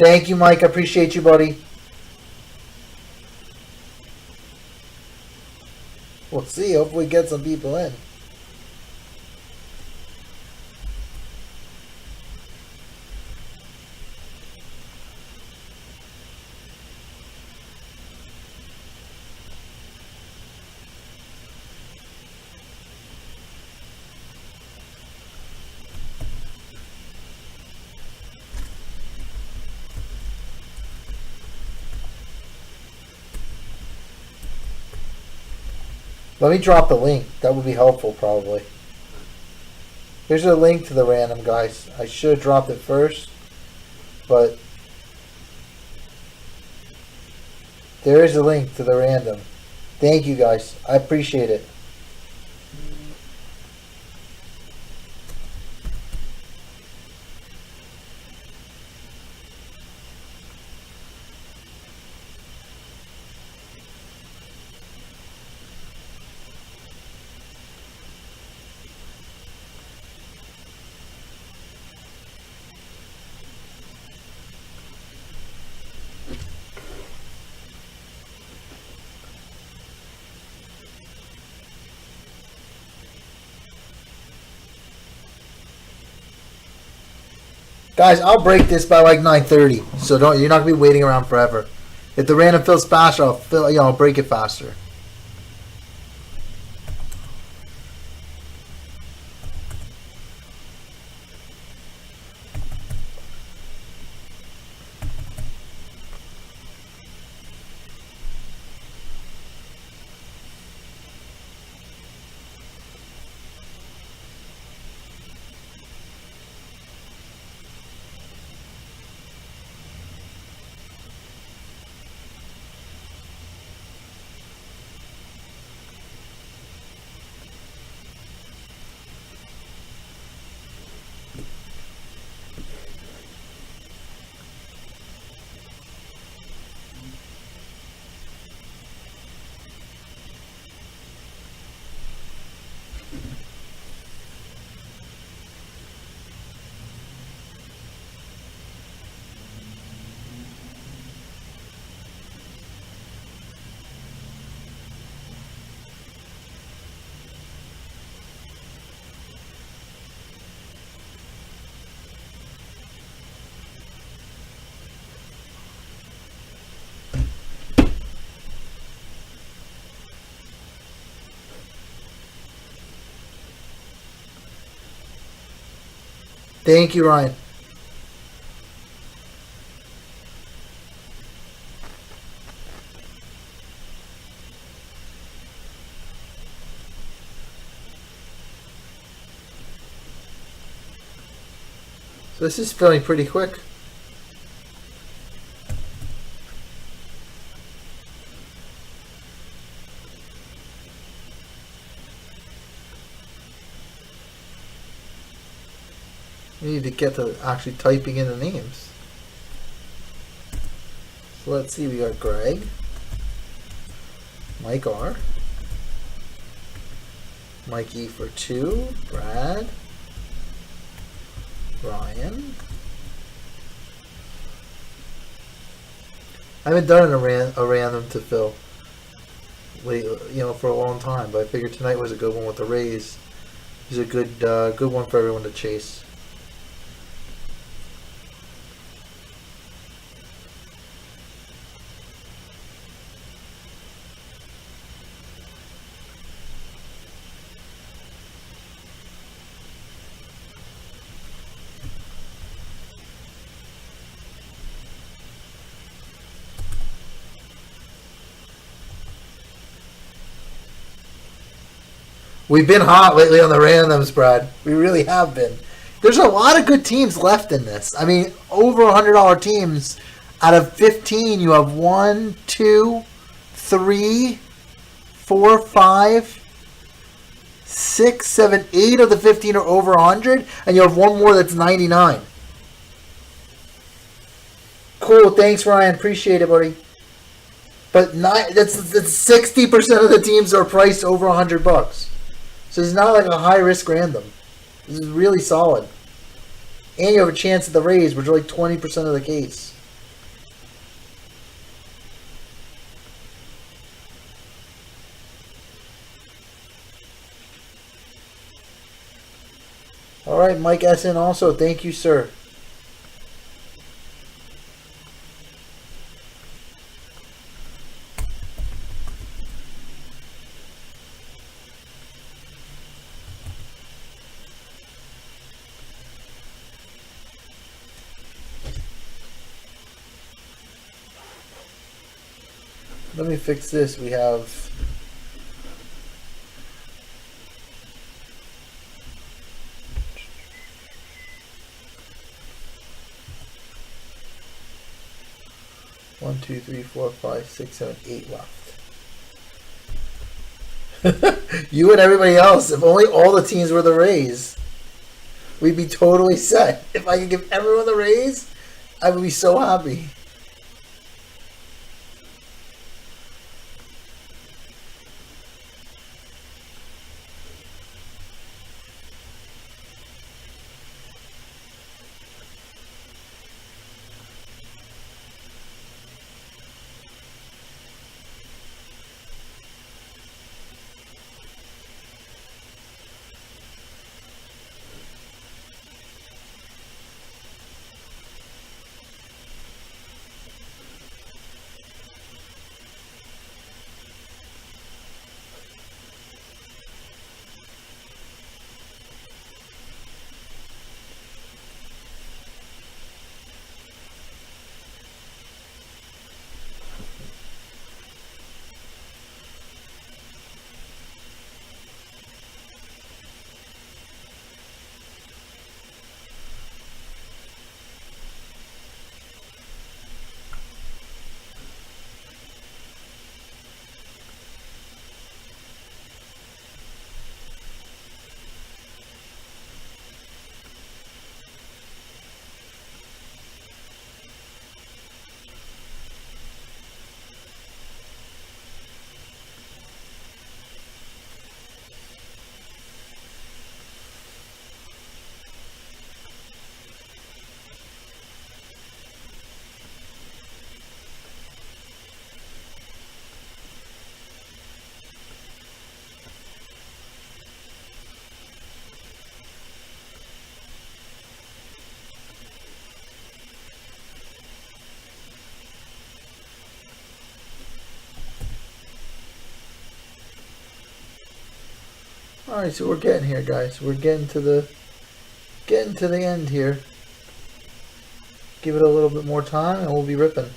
Thank you, Mike. I appreciate you, buddy. We'll see. Hopefully get some people in. Let me drop the link. That would be helpful, probably. Here's a link to the random, guys. I should have dropped it first, but there is a link to the random. Thank you, guys. I appreciate it. Guys, I'll break this by like 9:30, so you're not gonna be waiting around forever. If the random fills faster, I'll break it faster. Thank you, Ryan. So this is filling pretty quick. We need to get to actually typing in the names. So let's see, we got Greg, Mike R, Mike E for 2, Brad, Ryan. I haven't done a random to fill for a long time, but I figured tonight was a good one with the Rays. It's a good one for everyone to chase. We've been hot lately on the randoms, Brad. We really have been. There's a lot of good teams left in this. I mean, over $100 teams. Out of 15, you have 1, 2, 3, 4, 5, 6, 7, 8 of the 15 are over 100, and you have one more that's 99. Cool. Thanks, Ryan. Appreciate it, buddy. But that's 60% of the teams are priced over $100. So it's not like a high risk random. This is really solid. And you have a chance at the Rays, which are like 20% of the case. All right, Mike SN also. Thank you, sir. Let me fix this. We have 1, 2, 3, 4, 5, 6, 7, 8 left. You and everybody else, if only all the teams were the Rays, we'd be totally set. If I could give everyone the Rays, I would be so happy. Alright, so we're getting here, guys. We're getting to getting to the end here. Give it a little bit more time and we'll be ripping.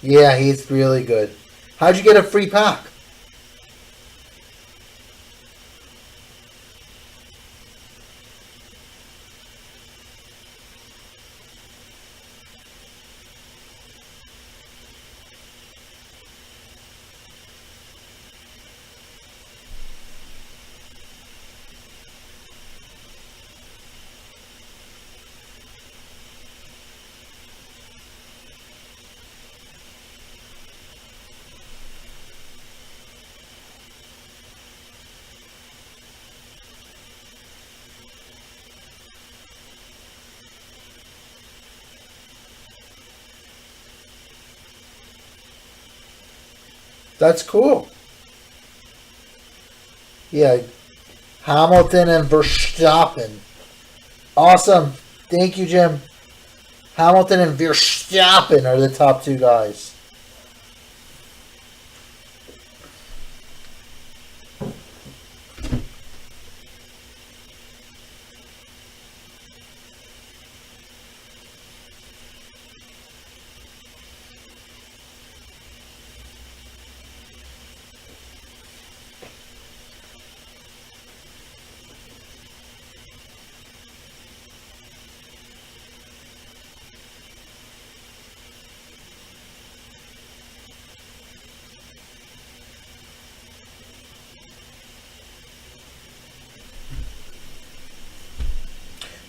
Yeah, he's really good. How'd you get a free pack? That's cool. Yeah, Hamilton and Verstappen. Awesome. Thank you, Jim. Hamilton and Verstappen are the top two guys.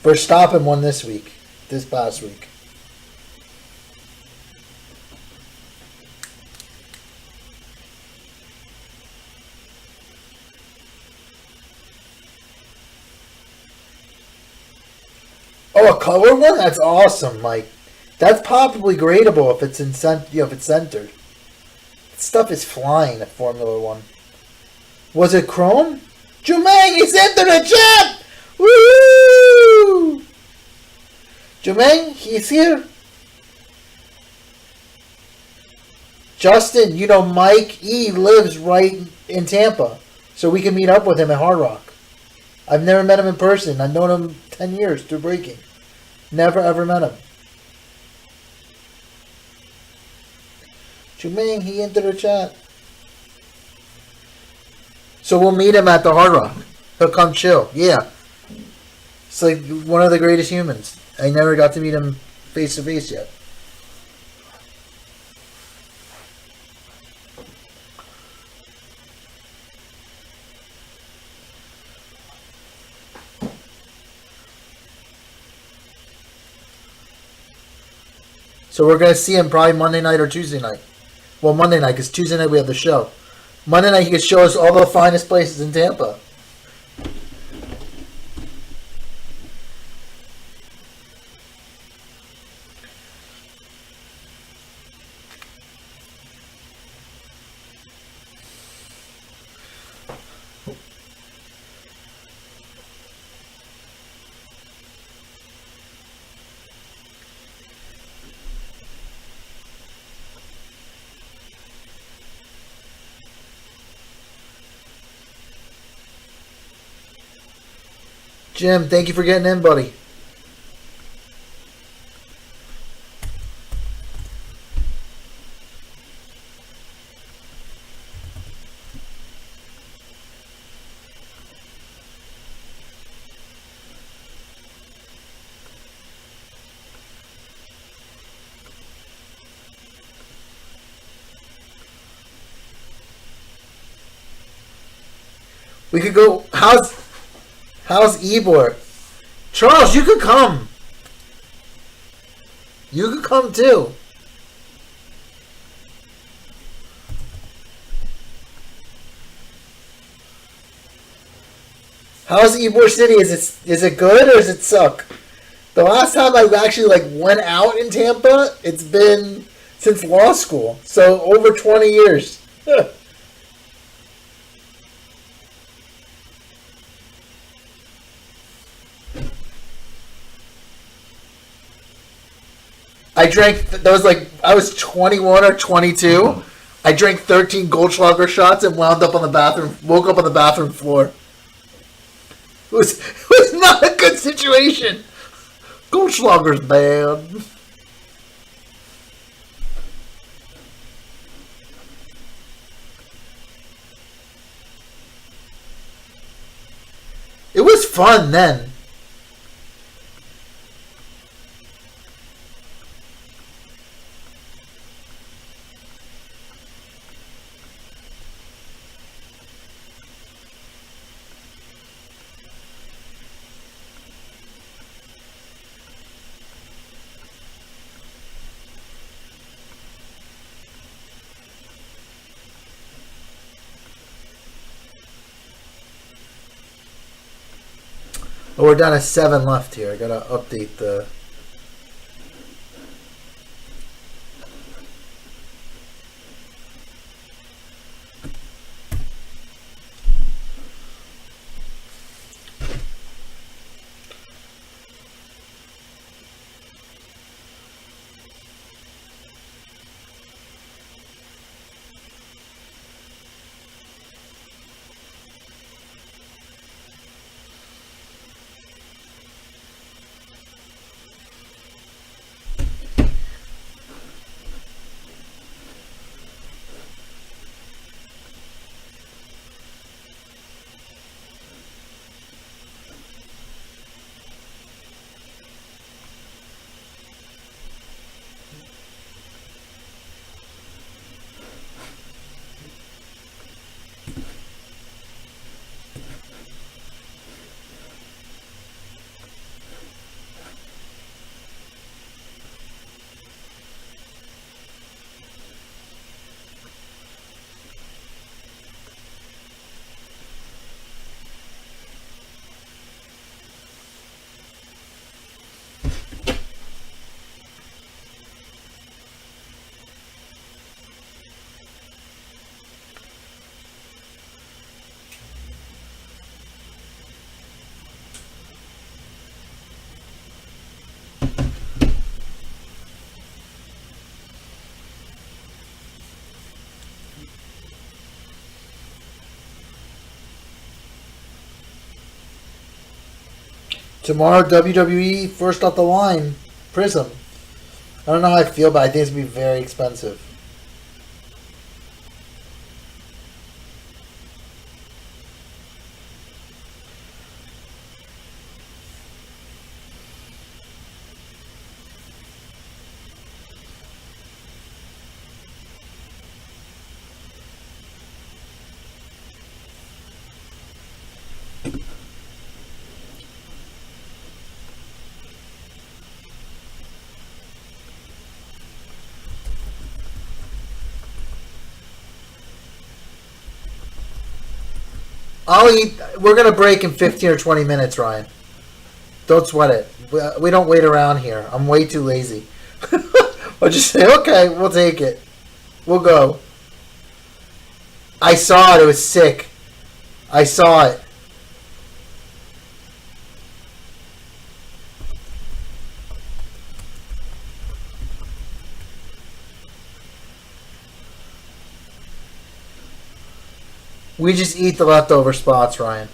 Verstappen won this past week. Oh, a color one? That's awesome, Mike. That's probably gradable if it's if it's centered. This stuff is flying at Formula One. Was it chrome? Jermaine, he's entered a chat! Woo! Jermaine, he's here. Justin, you know Mike E lives right in Tampa, so we can meet up with him at Hard Rock. I've never met him in person. I've known him 10 years through breaking. Never ever met him. Jermaine, he entered the chat. So we'll meet him at the Hard Rock. He'll come chill. Yeah. It's like one of the greatest humans. I never got to meet him face to face yet. So we're going to see him probably Monday night or Tuesday night. Well, Monday night, because Tuesday night we have the show. Monday night he could show us all the finest places in Tampa. Jim, thank you for getting in, buddy. We could go. How's Ebor? Charles, you could come. You could come too. How's Ybor City? Is it good or does it suck? The last time I actually went out in Tampa, it's been since law school, so over 20 years. I drank. That was I was 21 or 22. I drank 13 Goldschlager shots and wound up on the bathroom. Woke up on the bathroom floor. It was not a good situation. Goldschlager's bad. It was fun then. Oh, we're down to 7 left here. I gotta update the. Tomorrow, WWE first off the line, Prism. I don't know how I feel, but I think it's gonna be very expensive. I'll eat. We're gonna break in 15 or 20 minutes, Ryan. Don't sweat it. We don't wait around here. I'm way too lazy. I'll just say, okay, we'll take it. We'll go. I saw it. It was sick. I saw it. We just eat the leftover spots, Ryan.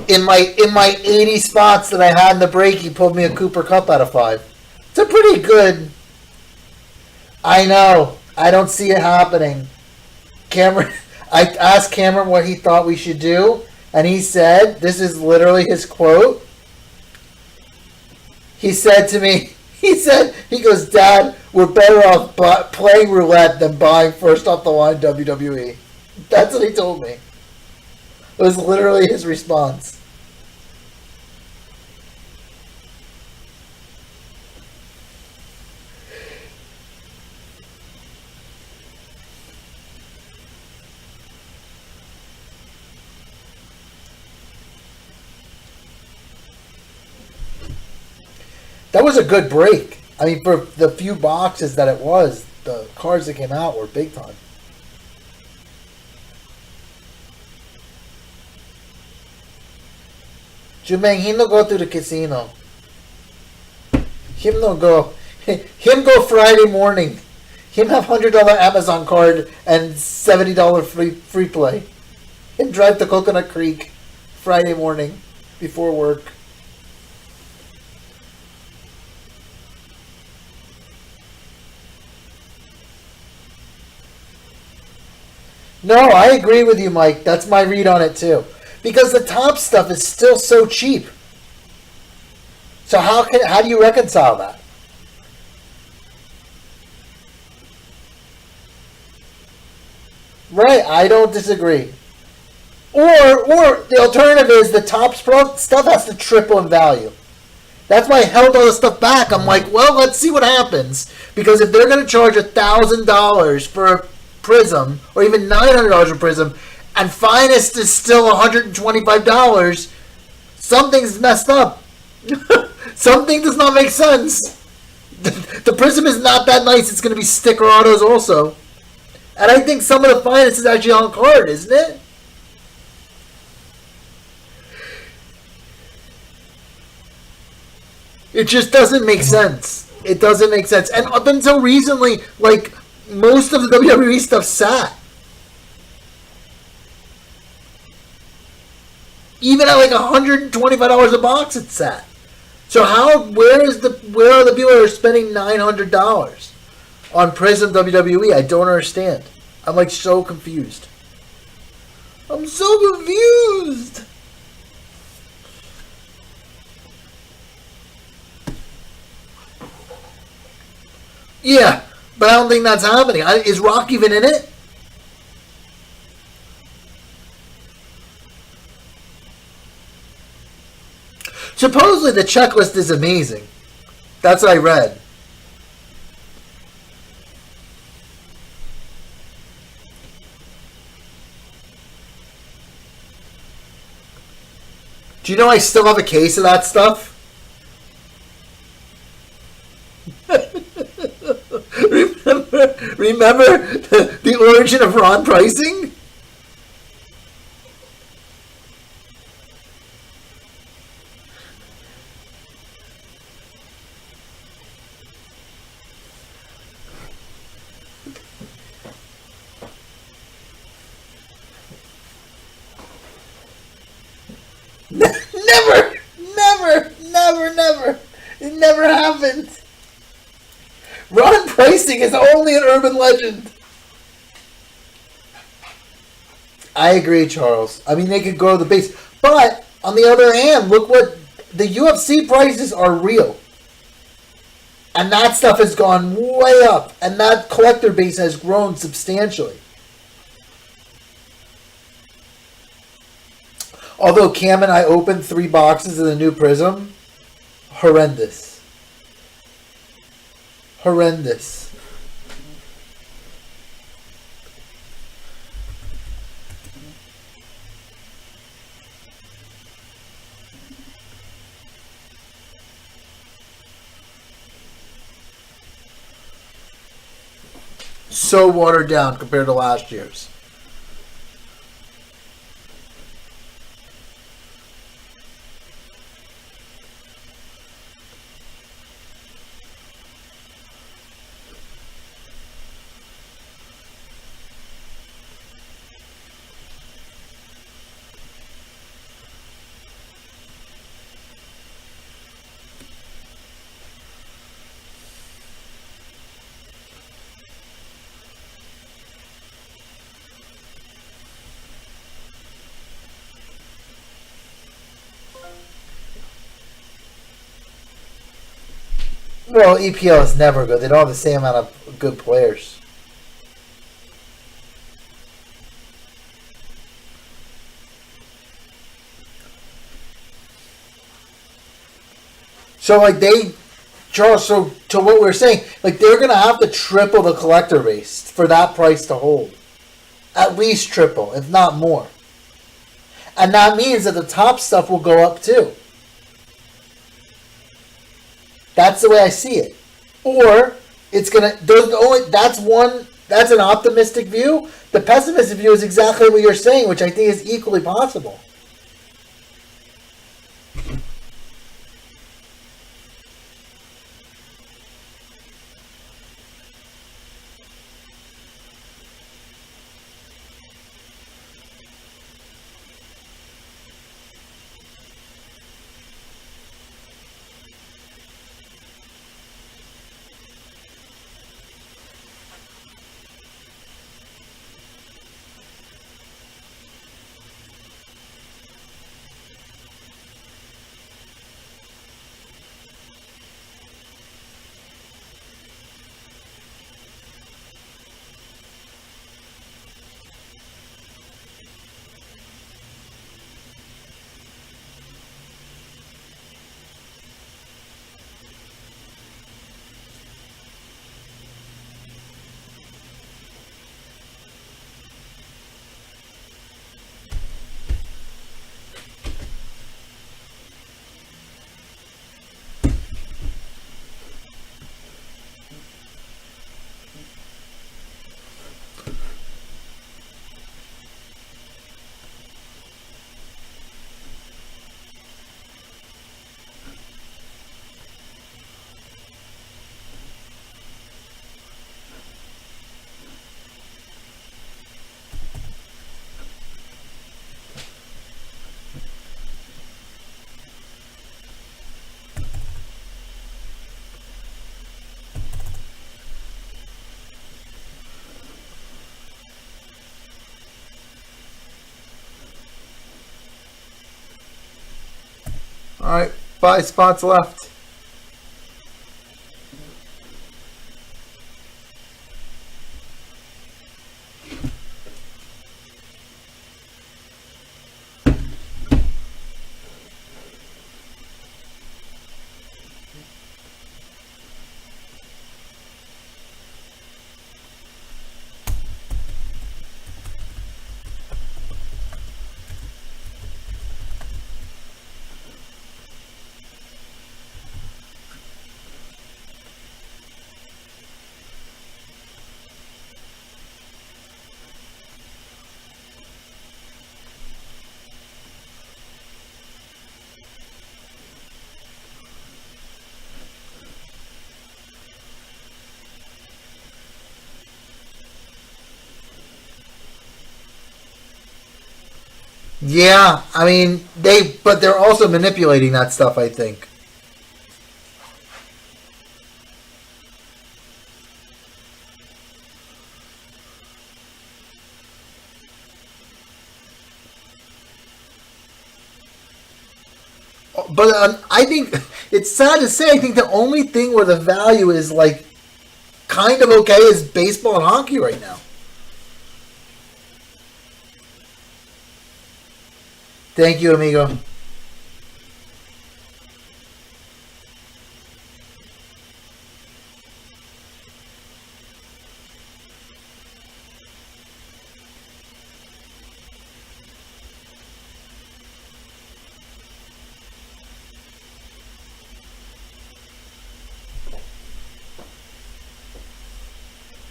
In my 80 spots that I had in the break, he pulled me a Cooper Cup out of 5. It's a pretty good. I know. I don't see it happening. Cameron, I asked Cameron what he thought we should do, and he said, this is literally his quote. He said to me, he goes, Dad, we're better off playing roulette than buying first off the line WWE. That's what he told me. It was literally his response. That was a good break. I mean, for the few boxes that it was, the cards that came out were big time. Jumeng, he no go to the casino. Him no go. Him go Friday morning. Him have $100 Amazon card and $70 free play. Him drive to Coconut Creek Friday morning before work. No, I agree with you, Mike. That's my read on it too. Because the top stuff is still so cheap. So how do you reconcile that? Right, I don't disagree. Or the alternative is the top stuff has to triple in value. That's why I held all the stuff back. I'm like, well, let's see what happens. Because if they're going to charge $1,000 for a Prism, or even $900 for Prism, and Finest is still $125, something's messed up. Something does not make sense. The Prism is not that nice. It's going to be sticker autos also. And I think some of the Finest is actually on card, isn't it? It just doesn't make sense. It doesn't make sense. And up until recently, like, most of the WWE stuff sat. Even at like $125 a box, it sat. So where are the people that are spending $900 on Prism WWE? I don't understand. I'm like so confused. I'm so confused. Yeah, but I don't think that's happening. Is Rock even in it? Supposedly the checklist is amazing. That's what I read. Do you know I still have a case of that stuff? Remember the origin of Ron pricing? Never. It never happened. Ron pricing is only an urban legend. I agree, Charles. I mean, they could go to the base. But, on the other hand, look what... The UFC prices are real. And that stuff has gone way up. And that collector base has grown substantially. Although Cam and I opened 3 boxes of the new Prism. Horrendous. So watered down compared to last year's. Well, EPL is never good. They don't have the same amount of good players. So, like, Charles, so to what we're saying, like, they're going to have to triple the collector base for that price to hold. At least triple, if not more. And that means that the top stuff will go up too. That's the way I see it. Or it's gonna. That's an optimistic view. The pessimistic view is exactly what you're saying, which I think is equally possible. All right, 5 spots left. Yeah, I mean but they're also manipulating that stuff. I think. But I think it's sad to say. I think the only thing where the value is like kind of okay is baseball and hockey right now. Thank you, amigo.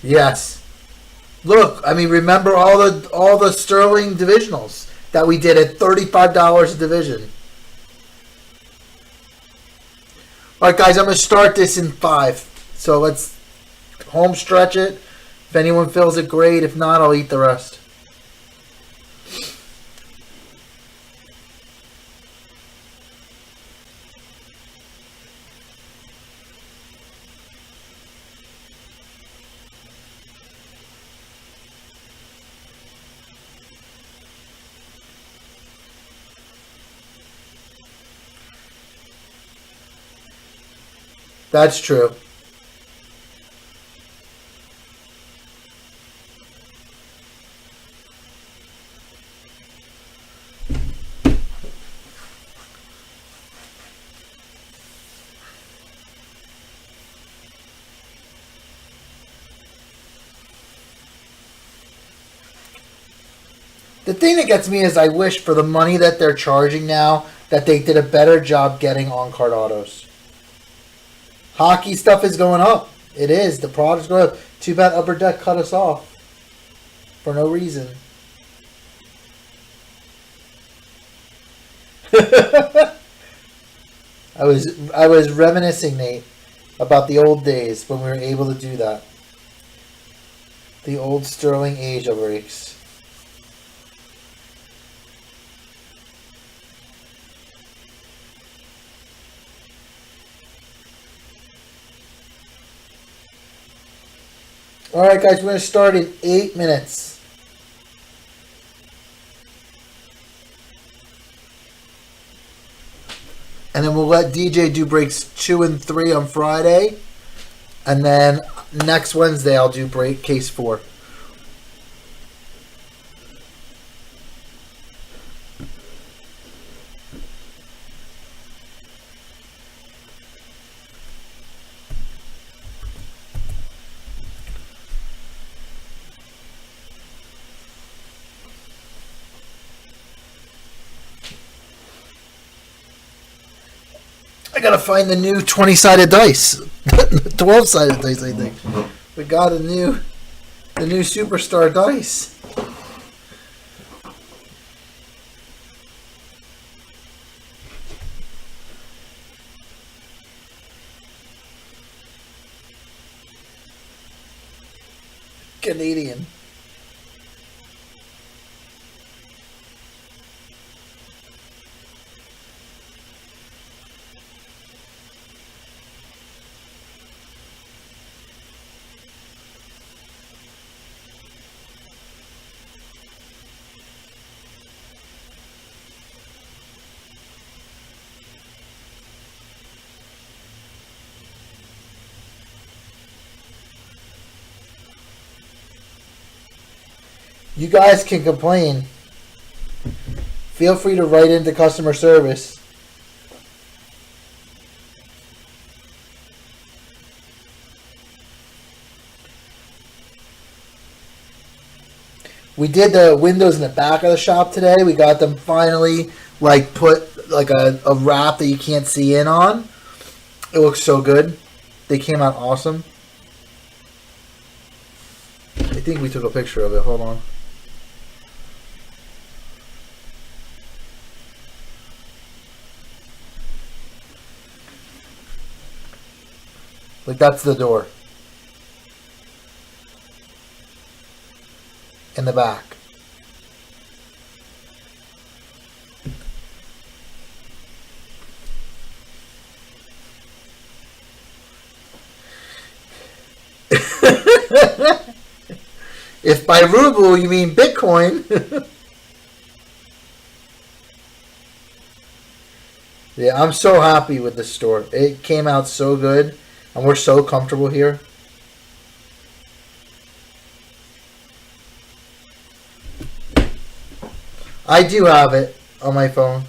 Yes. Look, I mean, remember all the Sterling divisionals that we did at $35 a division. All right, guys, I'm gonna start this in 5. So let's home stretch it. If anyone feels it, great. If not, I'll eat the rest. That's true. The thing that gets me is I wish for the money that they're charging now that they did a better job getting on-card autos. Hockey stuff is going up. It is. The product's going up. Too bad Upper Deck cut us off for no reason. I was reminiscing, Nate, about the old days when we were able to do that. The old Sterling Asia breaks. Alright guys, we're going to start in 8 minutes. And then we'll let DJ do breaks 2 and 3 on Friday. And then next Wednesday I'll do break case 4. I gotta find the new 20-sided dice. 12-sided dice, I think. We got the new superstar dice. Canadian. You guys can complain. Feel free to write into customer service. We did the windows in the back of the shop today. We got them finally put like a wrap that you can't see in on. It looks so good. They came out awesome. I think we took a picture of it. Hold on. Like, that's the door. In the back. If by ruble you mean Bitcoin. Yeah, I'm so happy with the store. It came out so good. And we're so comfortable here. I do have it on my phone.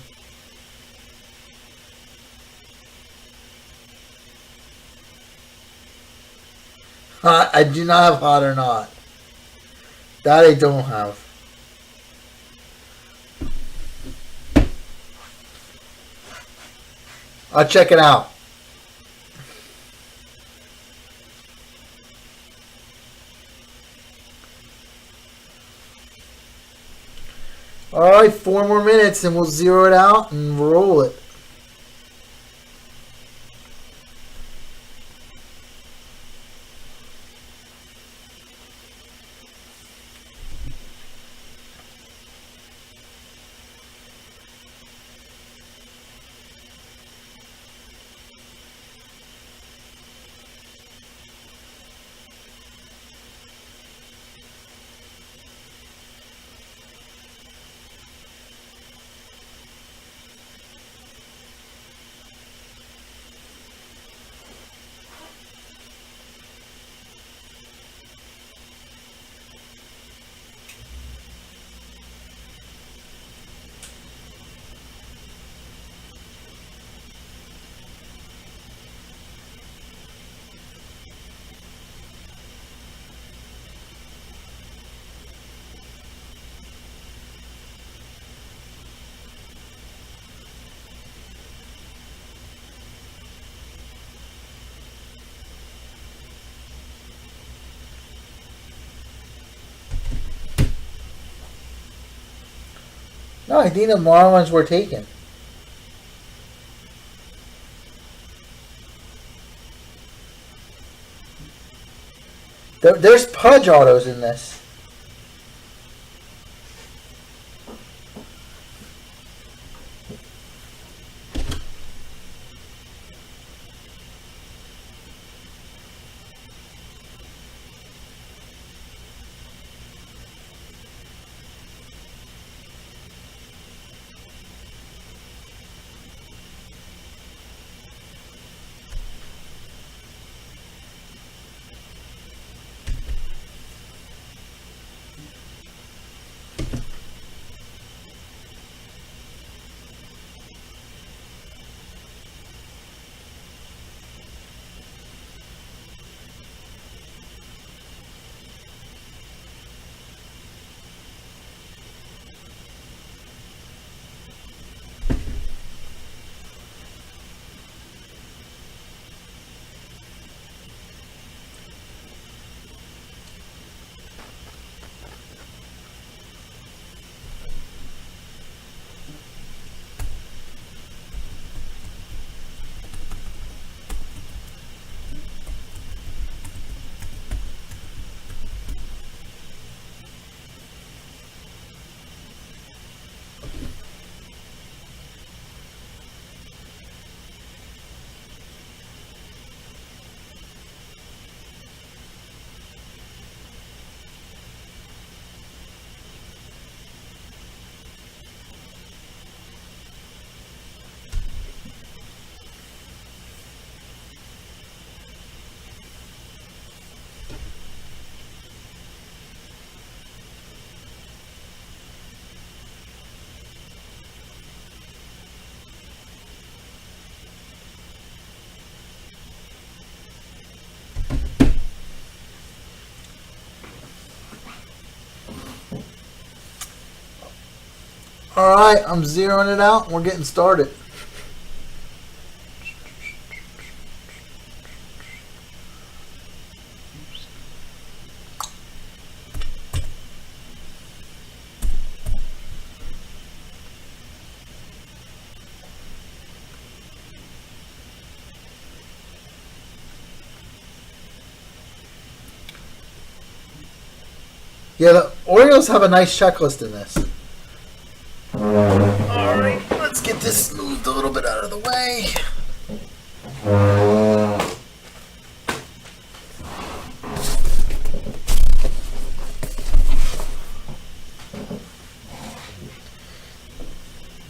I do not have hot or not. That I don't have. I'll check it out. Alright, 4 more minutes and we'll zero it out and roll it. No, I think the Marlins were taken. There's Pudge autos in this. Alright, I'm zeroing it out and we're getting started. Yeah, the Orioles have a nice checklist in this. Alright, let's get this moved a little bit out of the way.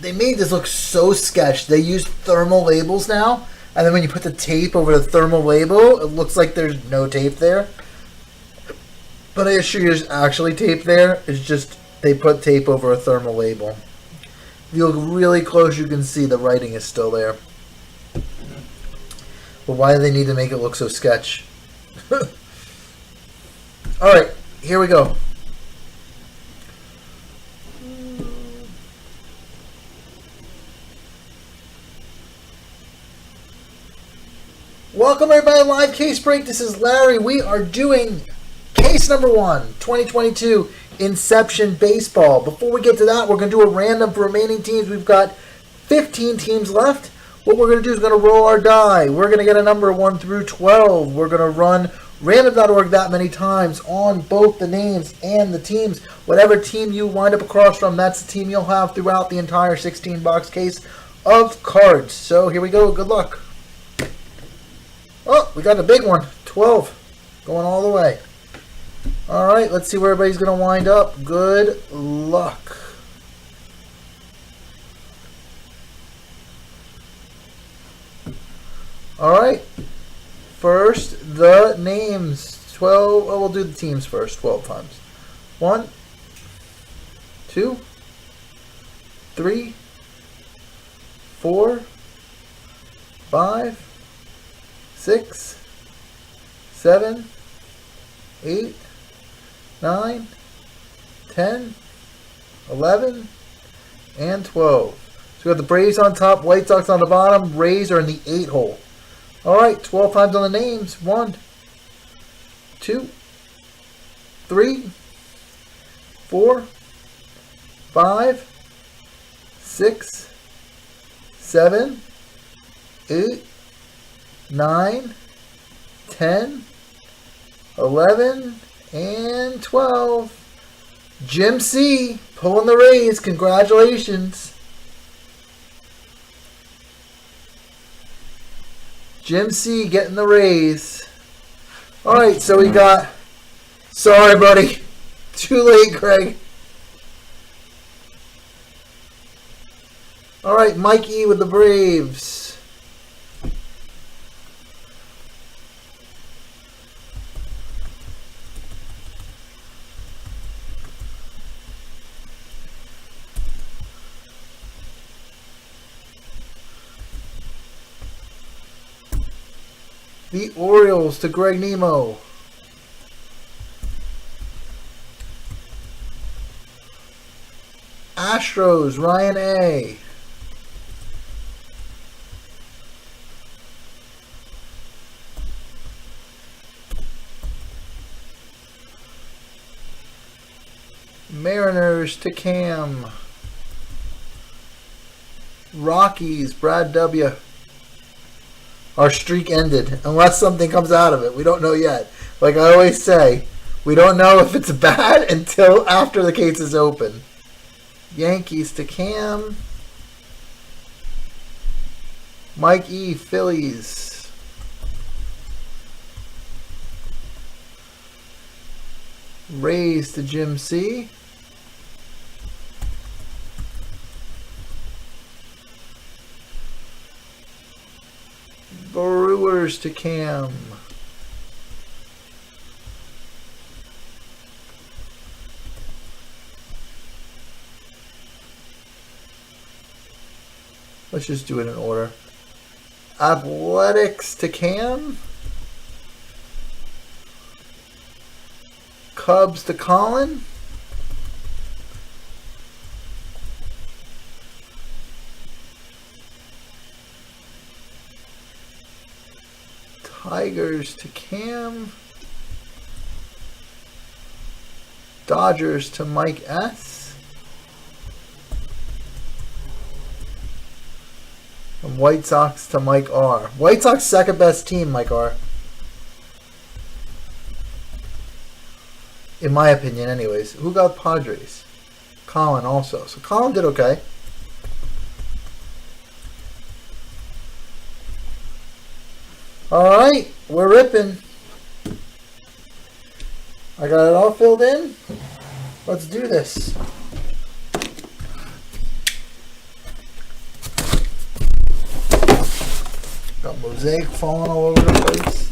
They made this look so sketch. They use thermal labels now, and then when you put the tape over the thermal label, it looks like there's no tape there. But I assure you there's actually tape there. It's just they put tape over a thermal label. If you look really close, you can see the writing is still there. But why do they need to make it look so sketch? Alright, here we go. Welcome everybody to Live Case Break. This is Larry. We are doing case number 1, 2022 Inception Baseball. Before we get to that, we're going to do a random for remaining teams. We've got 15 teams left. What we're going to do is going to roll our die. We're going to get a number 1 through 12. We're going to run random.org that many times on both the names and the teams. Whatever team you wind up across from, that's the team you'll have throughout the entire 16-box case of cards. So here we go. Good luck. Oh, we got a big one. 12. Going all the way. Alright, let's see where everybody's going to wind up. Good luck. Alright. First, the names. 12. Oh, we'll do the teams first. 12 times. 1, 2, 3, 4, 5, 6, 7, 8, 9, 10, 11, and 12. So we got the Braves on top, White Sox on the bottom, Rays are in the 8 hole. Alright, 12 times on the names. 1, 2, 3, 4, 5, 6, 7, 8, 9, 10, 11, and 12. Jim C. pulling the Rays. Congratulations. Jim C. getting the Rays. Alright, so we got... Sorry, buddy. Too late, Greg. Alright, Mike E. with the Braves. The Orioles to Greg Nemo. Astros, Ryan A. Mariners to Cam. Rockies, Brad W. Our streak ended, unless something comes out of it. We don't know yet. Like I always say, we don't know if it's bad until after the case is open. Yankees to Cam. Mike E. Phillies. Rays to Jim C. Brewers to Cam. Let's just do it in order. Athletics to Cam. Cubs to Colin. Tigers to Cam. Dodgers to Mike S. And White Sox to Mike R. White Sox second best team, Mike R. In my opinion, anyways. Who got Padres? Colin also. So Colin did okay. Alright, we're ripping. I got it all filled in. Let's do this. Got mosaic falling all over the place.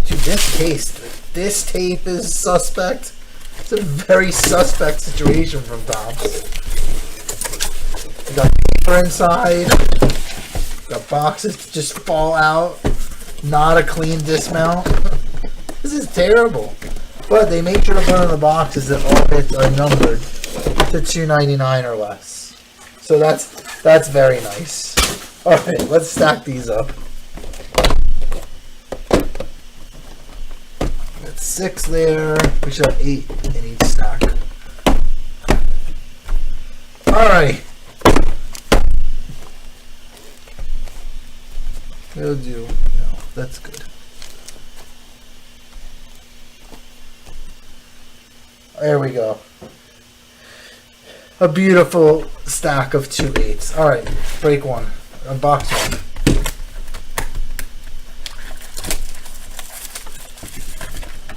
Dude, this tape is suspect. It's a very suspect situation from Tom's. We got paper inside. Got boxes that just fall out. Not a clean dismount. This is terrible. But they make sure to put on the boxes that all hits are numbered to $2.99 or less. So that's very nice. Alright, let's stack these up. Got 6 there. We should have 8 in each stack. Alright. We'll do. No, that's good. There we go. A beautiful stack of 2 8s. Alright, break one. Box one.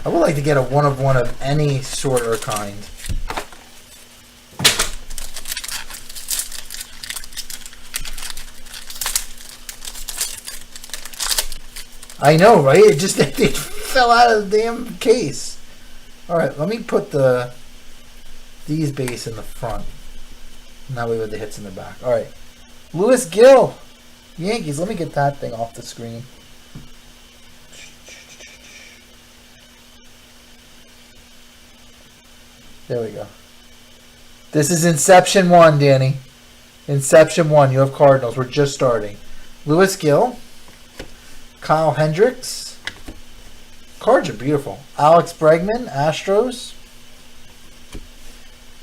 I would like to get a one of any sort or kind. I know, right? It just it fell out of the damn case. Alright, let me put these base in the front. Now we have the hits in the back. Alright. Lewis Gill. Yankees. Let me get that thing off the screen. There we go. This is Inception 1, Danny. Inception 1. You have Cardinals. We're just starting. Lewis Gill. Kyle Hendricks. Cards are beautiful. Alex Bregman, Astros.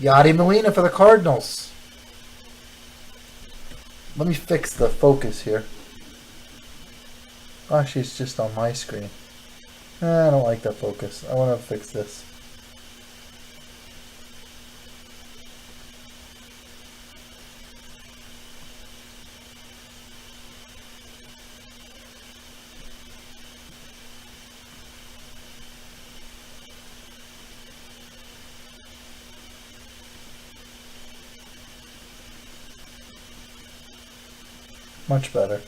Yadi Molina for the Cardinals. Let me fix the focus here. Actually, it's just on my screen. I don't like that focus. I want to fix this. Much better.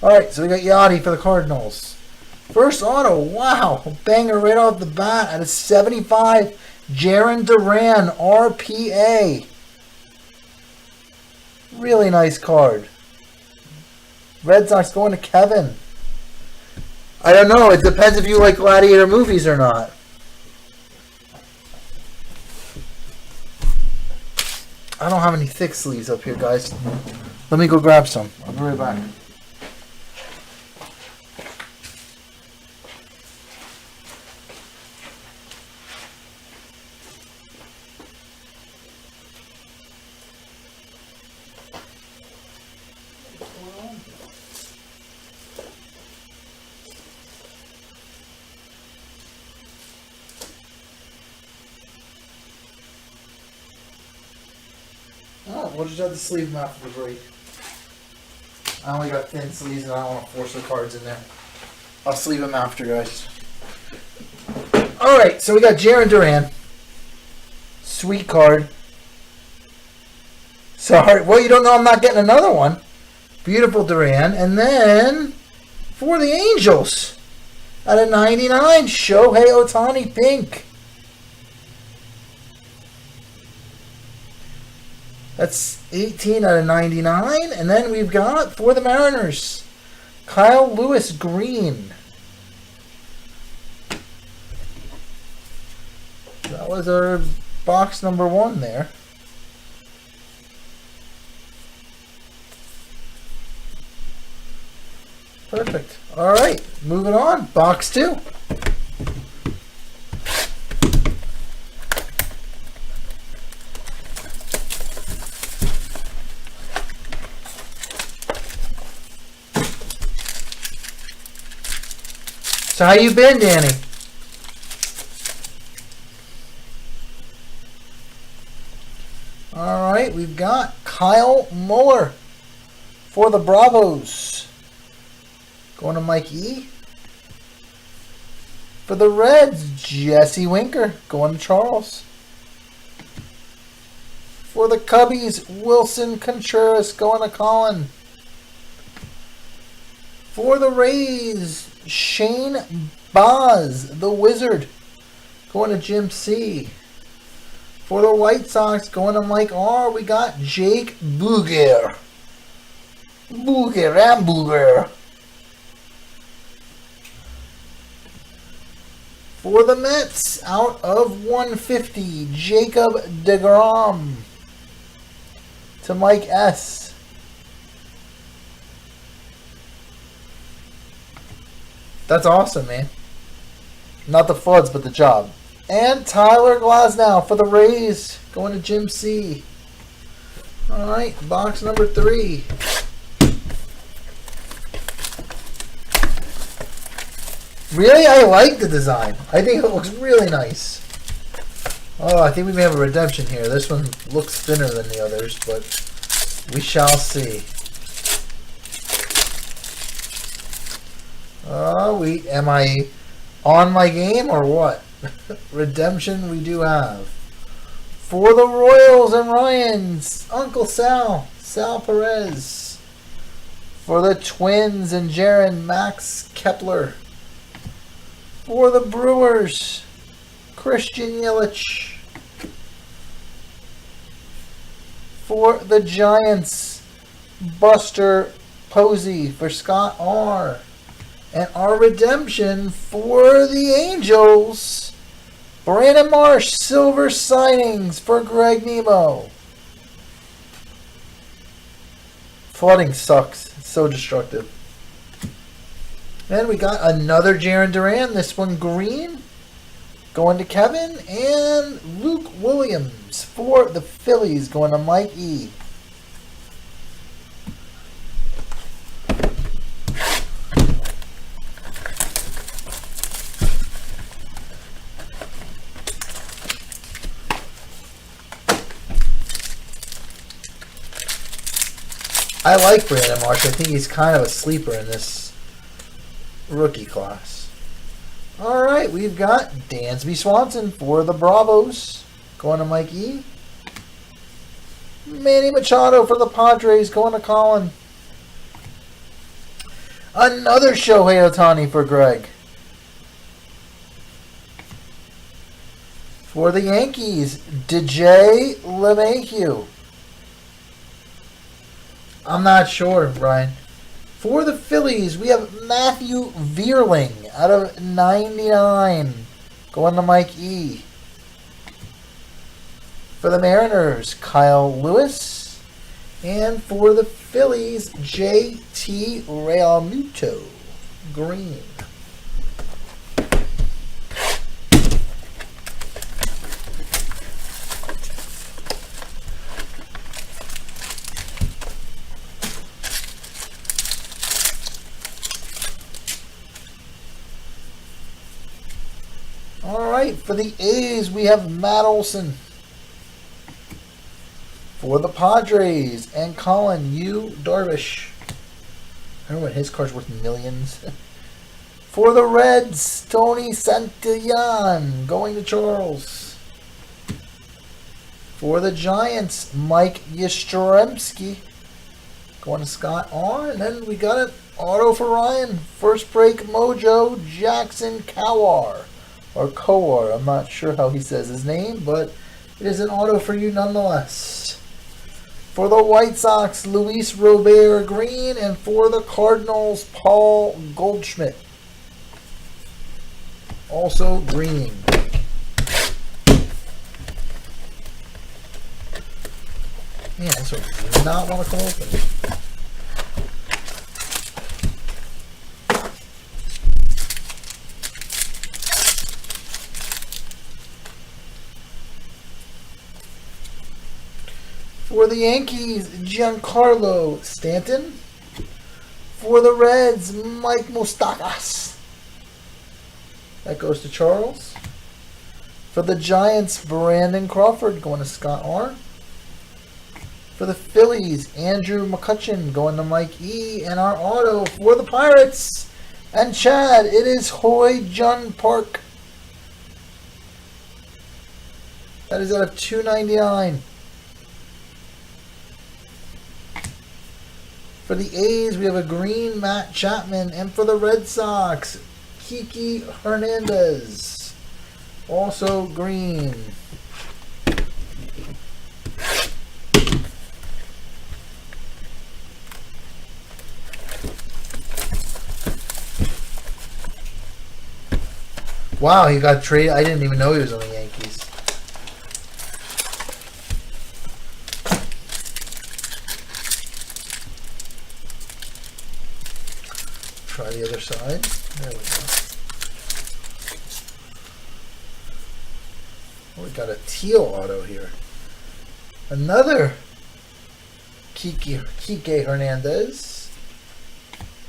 Alright, so we got Yachty for the Cardinals. First auto, wow. Banger right off the bat at a 75. Jarren Duran, RPA. Really nice card. Red Sox going to Kevin. I don't know. It depends if you like Gladiator movies or not. I don't have any thick sleeves up here, guys. Let me go grab some. I'll be right back. We'll just have to sleeve them after the break. I only got thin sleeves and I don't want to force the cards in there. I'll sleeve them after, guys. Alright, so we got Jarren Duran. Sweet card. Sorry, well, you don't know I'm not getting another one. Beautiful Duran. And then, for the Angels, at a 99, Shohei Ohtani pink. That's 18 out of 99. And then we've got, for the Mariners, Kyle Lewis green. That was our box number 1 there. Perfect. All right, moving on. Box 2. So how you been, Danny? All right, we've got Kyle Muller for the Bravos. Going to Mike E. For the Reds, Jesse Winker. Going to Charles. For the Cubbies, Wilson Contreras. Going to Colin. For the Rays, Shane Baz, the Wizard. Going to Jim C. For the White Sox, going to Mike R, we got Jake Booger. Booger. For the Mets, out of 150, Jacob deGrom. To Mike S. That's awesome, man. Not the FUDs, but the job. And Tyler Glasnow for the Rays. Going to Jim C. Alright, box number 3. Really? I like the design. I think it looks really nice. Oh, I think we may have a redemption here. This one looks thinner than the others, but we shall see. Am I on my game or what? Redemption we do have. For the Royals and Ryans, Uncle Sal Perez. For the Twins and Jaron, Max Kepler. For the Brewers, Christian Yelich. For the Giants, Buster Posey for Scott R. And our redemption for the Angels, Brandon Marsh, silver signings for Greg Nemo. Flooding sucks. It's so destructive. Then we got another Jarren Duran, this one green. going to Kevin, and Luke Williams for the Phillies going to Mike E. I like Brandon Marsh. I think he's kind of a sleeper in this rookie class. All right, we've got Dansby Swanson for the Bravos going to Mike E. Manny Machado for the Padres going to Colin. Another Shohei Ohtani for Greg. For the Yankees, DJ LeMahieu. I'm not sure, Brian. For the Phillies, we have Matthew Vierling out of 99 going to Mike E. For the Mariners, Kyle Lewis. And for the Phillies, JT Realmuto, green. All right, for the A's, we have Matt Olson. For the Padres, and Colin, Yu Darvish. I don't know what his card's worth millions. For the Reds, Tony Santillan, going to Charles. For the Giants, Mike Yastrzemski, going to Scott R. And then we got an auto for Ryan. First break mojo, Jackson Kowar. Or Kowar, I'm not sure how he says his name, but it is an auto for you nonetheless. For the White Sox, Luis Robert green, and for the Cardinals, Paul Goldschmidt, also green. Man, this one does not want to come open. For the Yankees, Giancarlo Stanton. For the Reds, Mike Moustakas. That goes to Charles. For the Giants, Brandon Crawford going to Scott R. For the Phillies, Andrew McCutchen going to Mike E. And our auto for the Pirates and Chad, it is Hoy Jun Park. That is out of 299. For the A's, we have a green Matt Chapman. And for the Red Sox, Kiki Hernandez. Also green. Wow, he got traded. I didn't even know he was on the Yankees. Try the other side. There we go. Oh, we got a teal auto here. Another Kike Hernandez.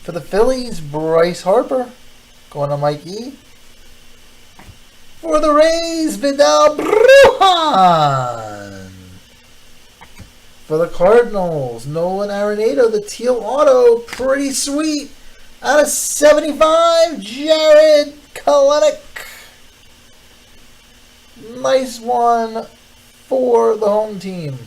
For the Phillies, Bryce Harper. Going on Mike E. For the Rays, Vidal Brujan. For the Cardinals, Nolan Arenado, the teal auto. Pretty sweet. Out of 75, Jared Kelenic. Nice one for the home team.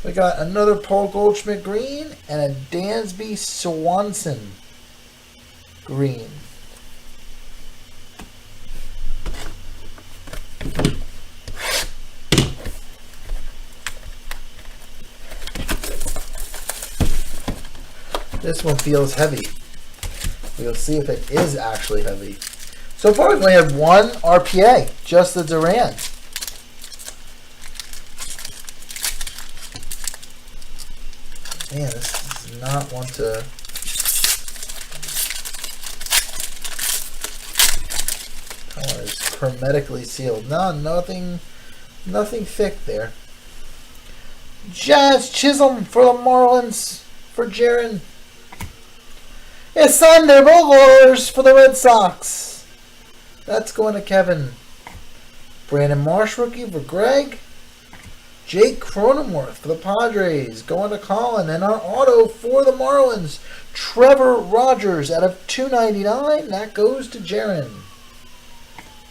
We got another Paul Goldschmidt green and a Dansby Swanson green. This one feels heavy. We'll see if it is actually heavy. So far, we've only had one RPA, just the Durant. Man, this does not want to Or is hermetically sealed. No, nothing thick there. Jazz Chisholm for the Marlins for Jaron. It's Thunderbolts for the Red Sox. That's going to Kevin. Brandon Marsh rookie for Greg. Jake Cronenworth for the Padres going to Colin. And our auto for the Marlins, Trevor Rogers out of $2.99. That goes to Jaron.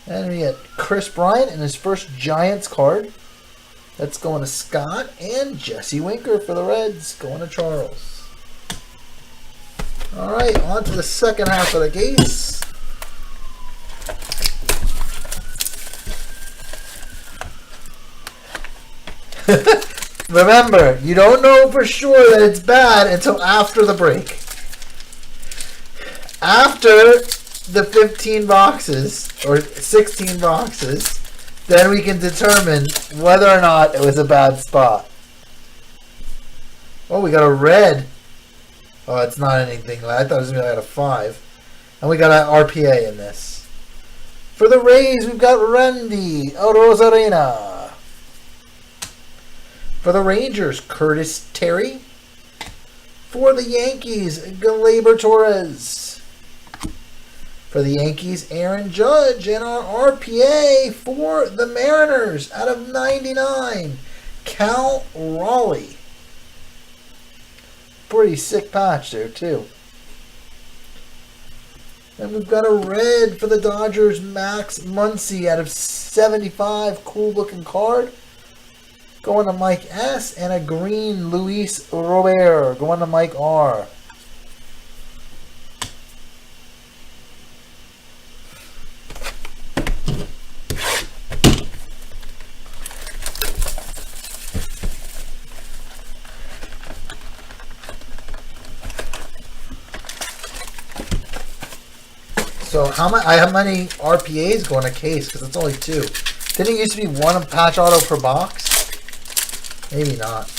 And we get Chris Bryant in his first Giants card. That's going to Scott. And Jesse Winker for the Reds going to Charles. Alright, on to the second half of the case. Remember, you don't know for sure that it's bad until after the break. After the 15 boxes, or 16 boxes, then we can determine whether or not it was a bad spot. Oh, we got a red. Oh, it's not anything. I thought it was going to be like a 5. And we got an RPA in this. For the Rays, we've got Randy Rosarena. For the Rangers, Curtis Terry. For the Yankees, Gleyber Torres. For the Yankees, Aaron Judge. And our RPA for the Mariners, out of 99, Cal Raleigh. Pretty sick patch there, too. And we've got a red for the Dodgers, Max Muncy out of 75. Cool looking card. Going to Mike S. And a green Luis Robert going to Mike R. So how many RPAs go in a case? Because it's only 2. Didn't it used to be 1 patch auto per box? Maybe not.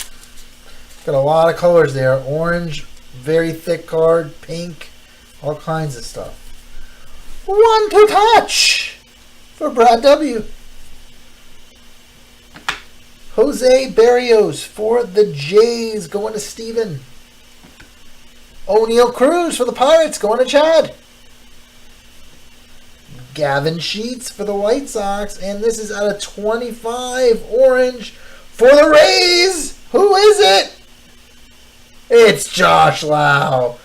Got a lot of colors there. Orange, very thick card, pink, all kinds of stuff. 1 to touch for Brad W. Jose Barrios for the Jays going to Steven. O'Neal Cruz for the Pirates going to Chad. Gavin Sheets for the White Sox. And this is out of 25. Orange for the Rays. Who is it? It's Josh Lau.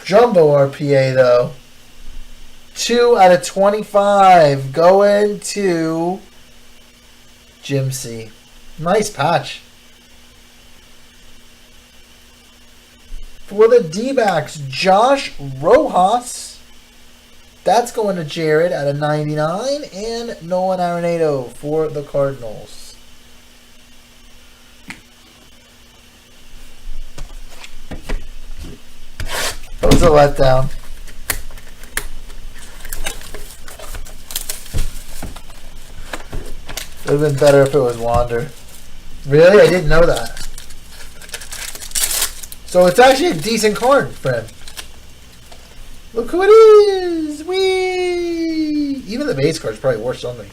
Jumbo RPA, though. 2 out of 25. Going to Jim C. Nice patch. For the D-backs, Josh Rojas. That's going to Jared out of 99. And Nolan Arenado for the Cardinals. That was a letdown. Would have been better if it was Wander. Really? I didn't know that. So it's actually a decent card for him. Look who it is! Whee! Even the base card's probably worth something.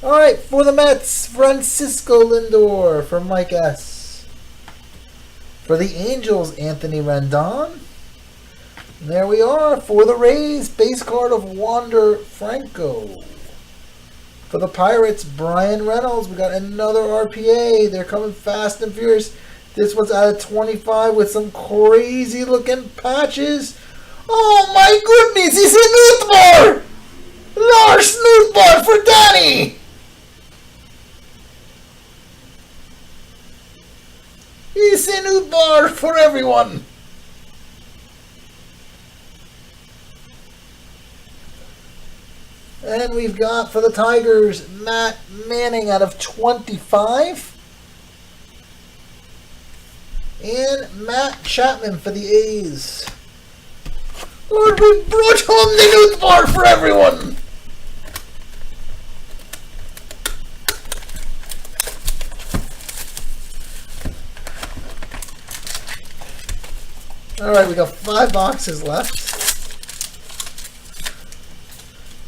Alright, for the Mets, Francisco Lindor for Mike S. For the Angels, Anthony Rendon. And there we are. For the Rays, base card of Wander Franco. For the Pirates, Brian Reynolds. We got another RPA. They're coming fast and furious. This one's out of 25 with some crazy looking patches. Oh my goodness, he's a Nootbaar! Lars Nootbaar for Danny! He's a Nootbaar for everyone! And we've got for the Tigers, Matt Manning out of 25. And Matt Chapman for the A's. Lord, we brought home the Nootbaar for everyone! Alright, we got 5 boxes left.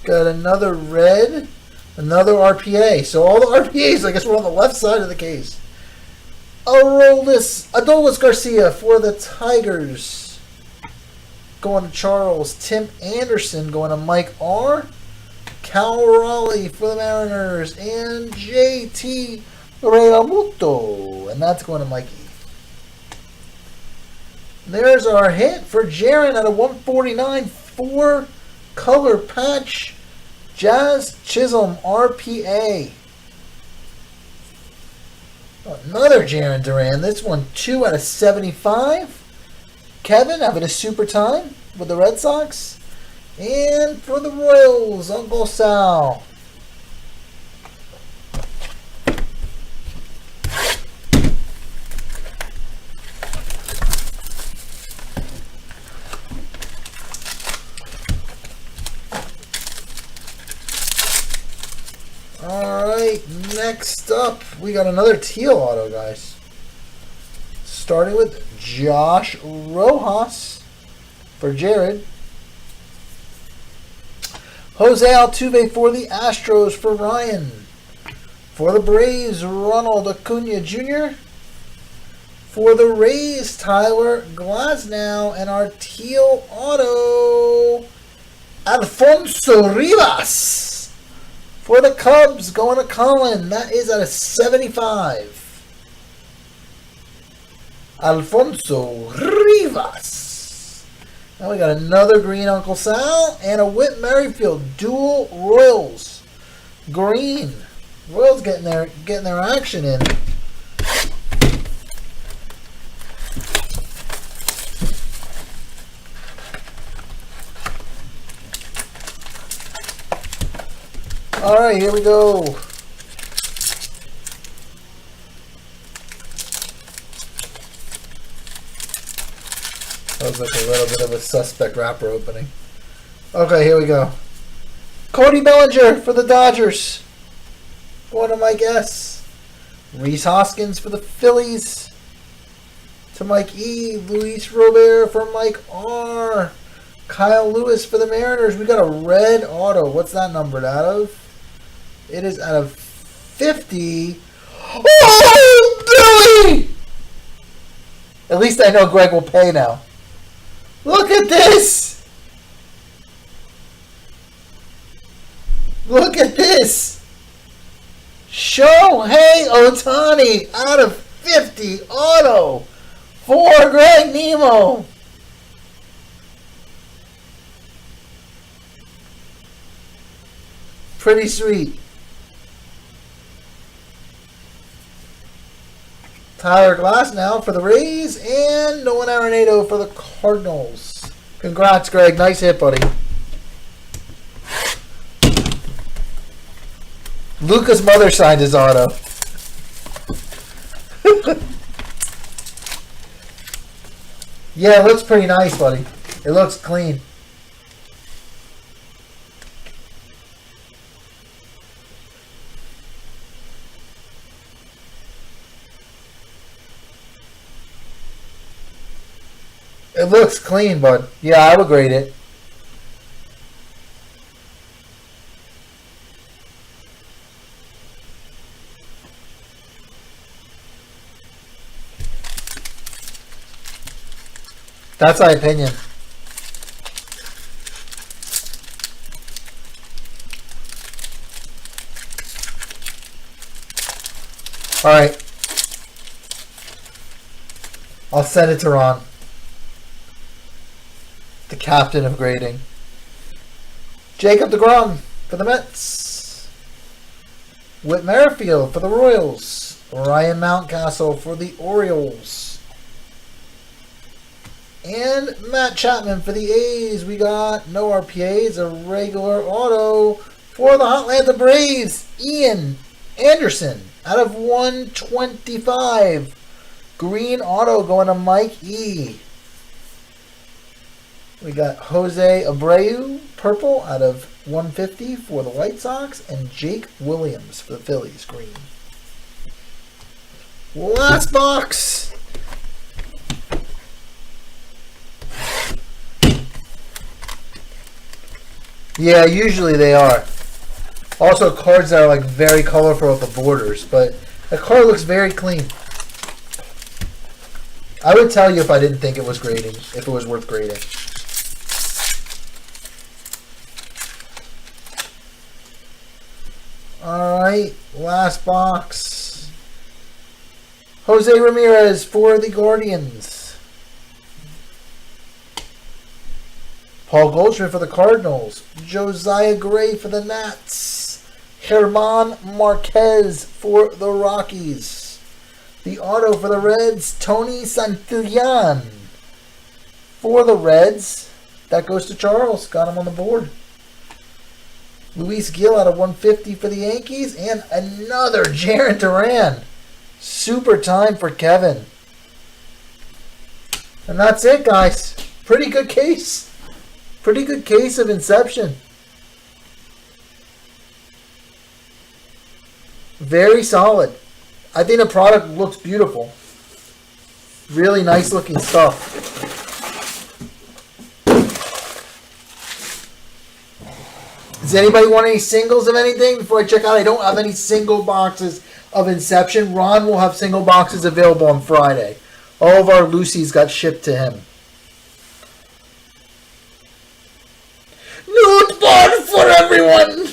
Got another red. Another RPA. So all the RPAs, I guess, were on the left side of the case. Adolis Garcia for the Tigers. Going to Charles. Tim Anderson going to Mike R. Cal Raleigh for the Mariners. And JT Realmuto. And that's going to Mikey. There's our hit for Jaron out of 149. 4-color patch. Jazz Chisholm RPA. Another Jaron Duran. This one 2 out of 75. Kevin having a super time with the Red Sox. And for the Royals, Uncle Sal. Alright, next up, we got another teal auto, guys. Starting with Josh Rojas for Jared. Jose Altuve for the Astros for Ryan. For the Braves, Ronald Acuna Jr. For the Rays, Tyler Glasnow. And our teal auto, Alfonso Rivas. For the Cubs, going to Colin. That is out of 75. Alfonso Rivas. Now we got another green Uncle Sal and a Whit Merrifield dual Royals. Green. Royals getting their action in. Alright, here we go. That was like a little bit of a suspect wrapper opening. Okay, here we go. Cody Bellinger for the Dodgers. Going to Mike S. Reese Hoskins for the Phillies. To Mike E. Luis Robert for Mike R. Kyle Lewis for the Mariners. We got a red auto. What's that numbered out of? It is out of 50. Oh, Billy! At least I know Greg will pay now. Look at this! Look at this! Shohei Ohtani out of 50 auto for Greg Nemo. Pretty sweet. Tyler Glasnow for the Rays and Nolan Arenado for the Cardinals. Congrats, Greg. Nice hit, buddy. Luca's mother signed his auto. Yeah, it looks pretty nice, buddy. It looks clean. It looks clean, bud. Yeah, I would grade it. That's my opinion. All right. I'll send it to Ron. The captain of grading. Jacob deGrom for the Mets. Whit Merrifield for the Royals. Ryan Mountcastle for the Orioles. And Matt Chapman for the A's. We got no RPAs, a regular auto for the Hotlanta Braves. Ian Anderson out of 125. Green auto going to Mike E. We got Jose Abreu, purple, out of 150 for the White Sox. And Jake Williams for the Phillies, green. Last box. Yeah, usually they are. Also, cards that are like very colorful with the borders, but the card looks very clean. I would tell you if I didn't think it was grading, if it was worth grading. Alright, last box. Jose Ramirez for the Guardians. Paul Goldschmidt for the Cardinals. Josiah Gray for the Nats. German Marquez for the Rockies. The auto for the Reds, Tony Santillan. For the Reds, that goes to Charles. Got him on the board. Luis Gil out of 150 for the Yankees. And another Jarren Duran. Super time for Kevin. And that's it, guys. Pretty good case. Pretty good case of Inception. Very solid. I think the product looks beautiful. Really nice looking stuff. Does anybody want any singles of anything before I check out? I don't have any single boxes of Inception. Ron will have single boxes available on Friday. All of our Lucy's got shipped to him. Nude bar for everyone!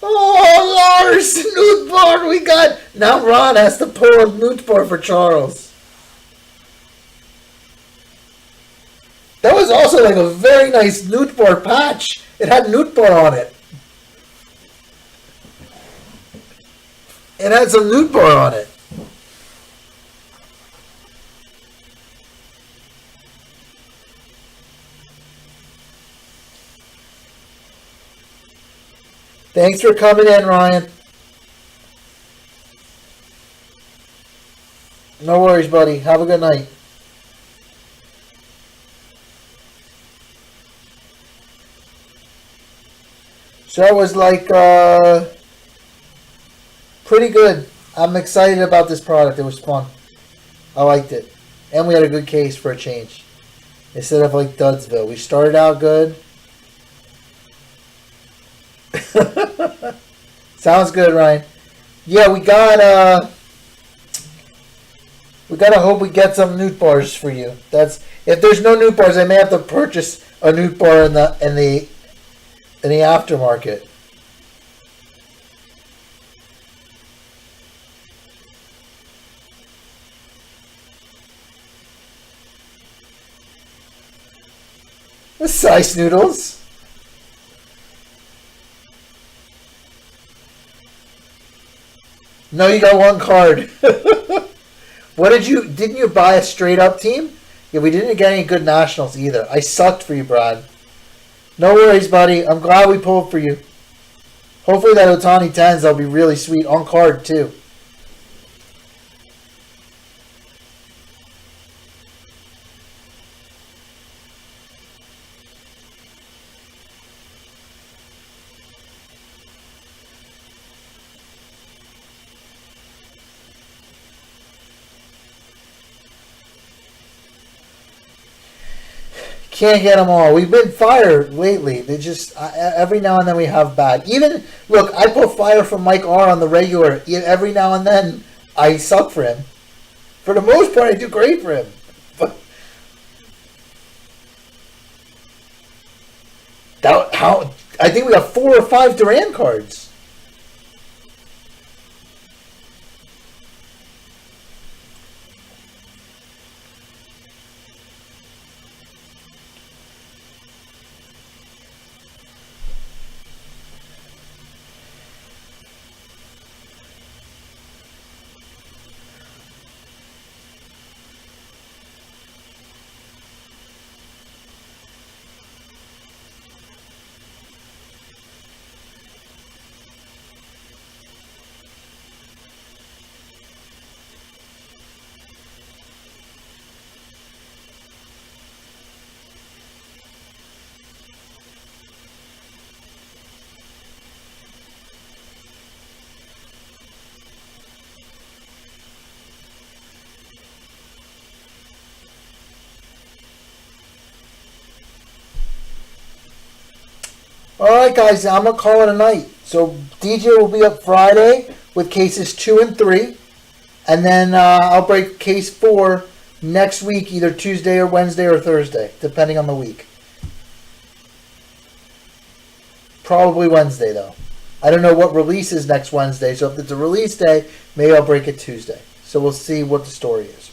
Oh, Lars! Nude bar we got! Now Ron has to pull a nude bar for Charles. That was also like a very nice nude bar patch. It had nude bar on it. It had some nude bar on it. Thanks for coming in, Ryan. No worries, buddy. Have a good night. So that was like pretty good. I'm excited about this product. It was fun. I liked it. And we had a good case for a change. Instead of like Dudsville. We started out good. Sounds good, Ryan. Yeah, we gotta hope we get some nude bars for you. That's if there's no nude bars, I may have to purchase a nude bar in the aftermarket. The size noodles. No, you got one card. Didn't you buy a straight up team? Yeah, we didn't get any good nationals either. I sucked for you, Brad. No worries, buddy. I'm glad we pulled for you. Hopefully that Otani 10s will be really sweet on card too. Can't get them all. We've been fire lately. They just every now and then we have bad. Even look, I put fire from Mike R on the regular. Every now and then I suck for him. For the most part, I do great for him. But I think we have 4 or 5 Duran cards. All right, guys, I'm going to call it a night. So DJ will be up Friday with cases 2 and 3. And then I'll break case 4 next week, either Tuesday or Wednesday or Thursday, depending on the week. Probably Wednesday, though. I don't know what release is next Wednesday, so if it's a release day, maybe I'll break it Tuesday. So we'll see what the story is.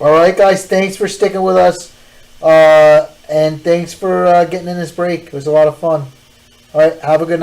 All right, guys, thanks for sticking with us. And thanks for getting in this break. It was a lot of fun. All right, have a good night.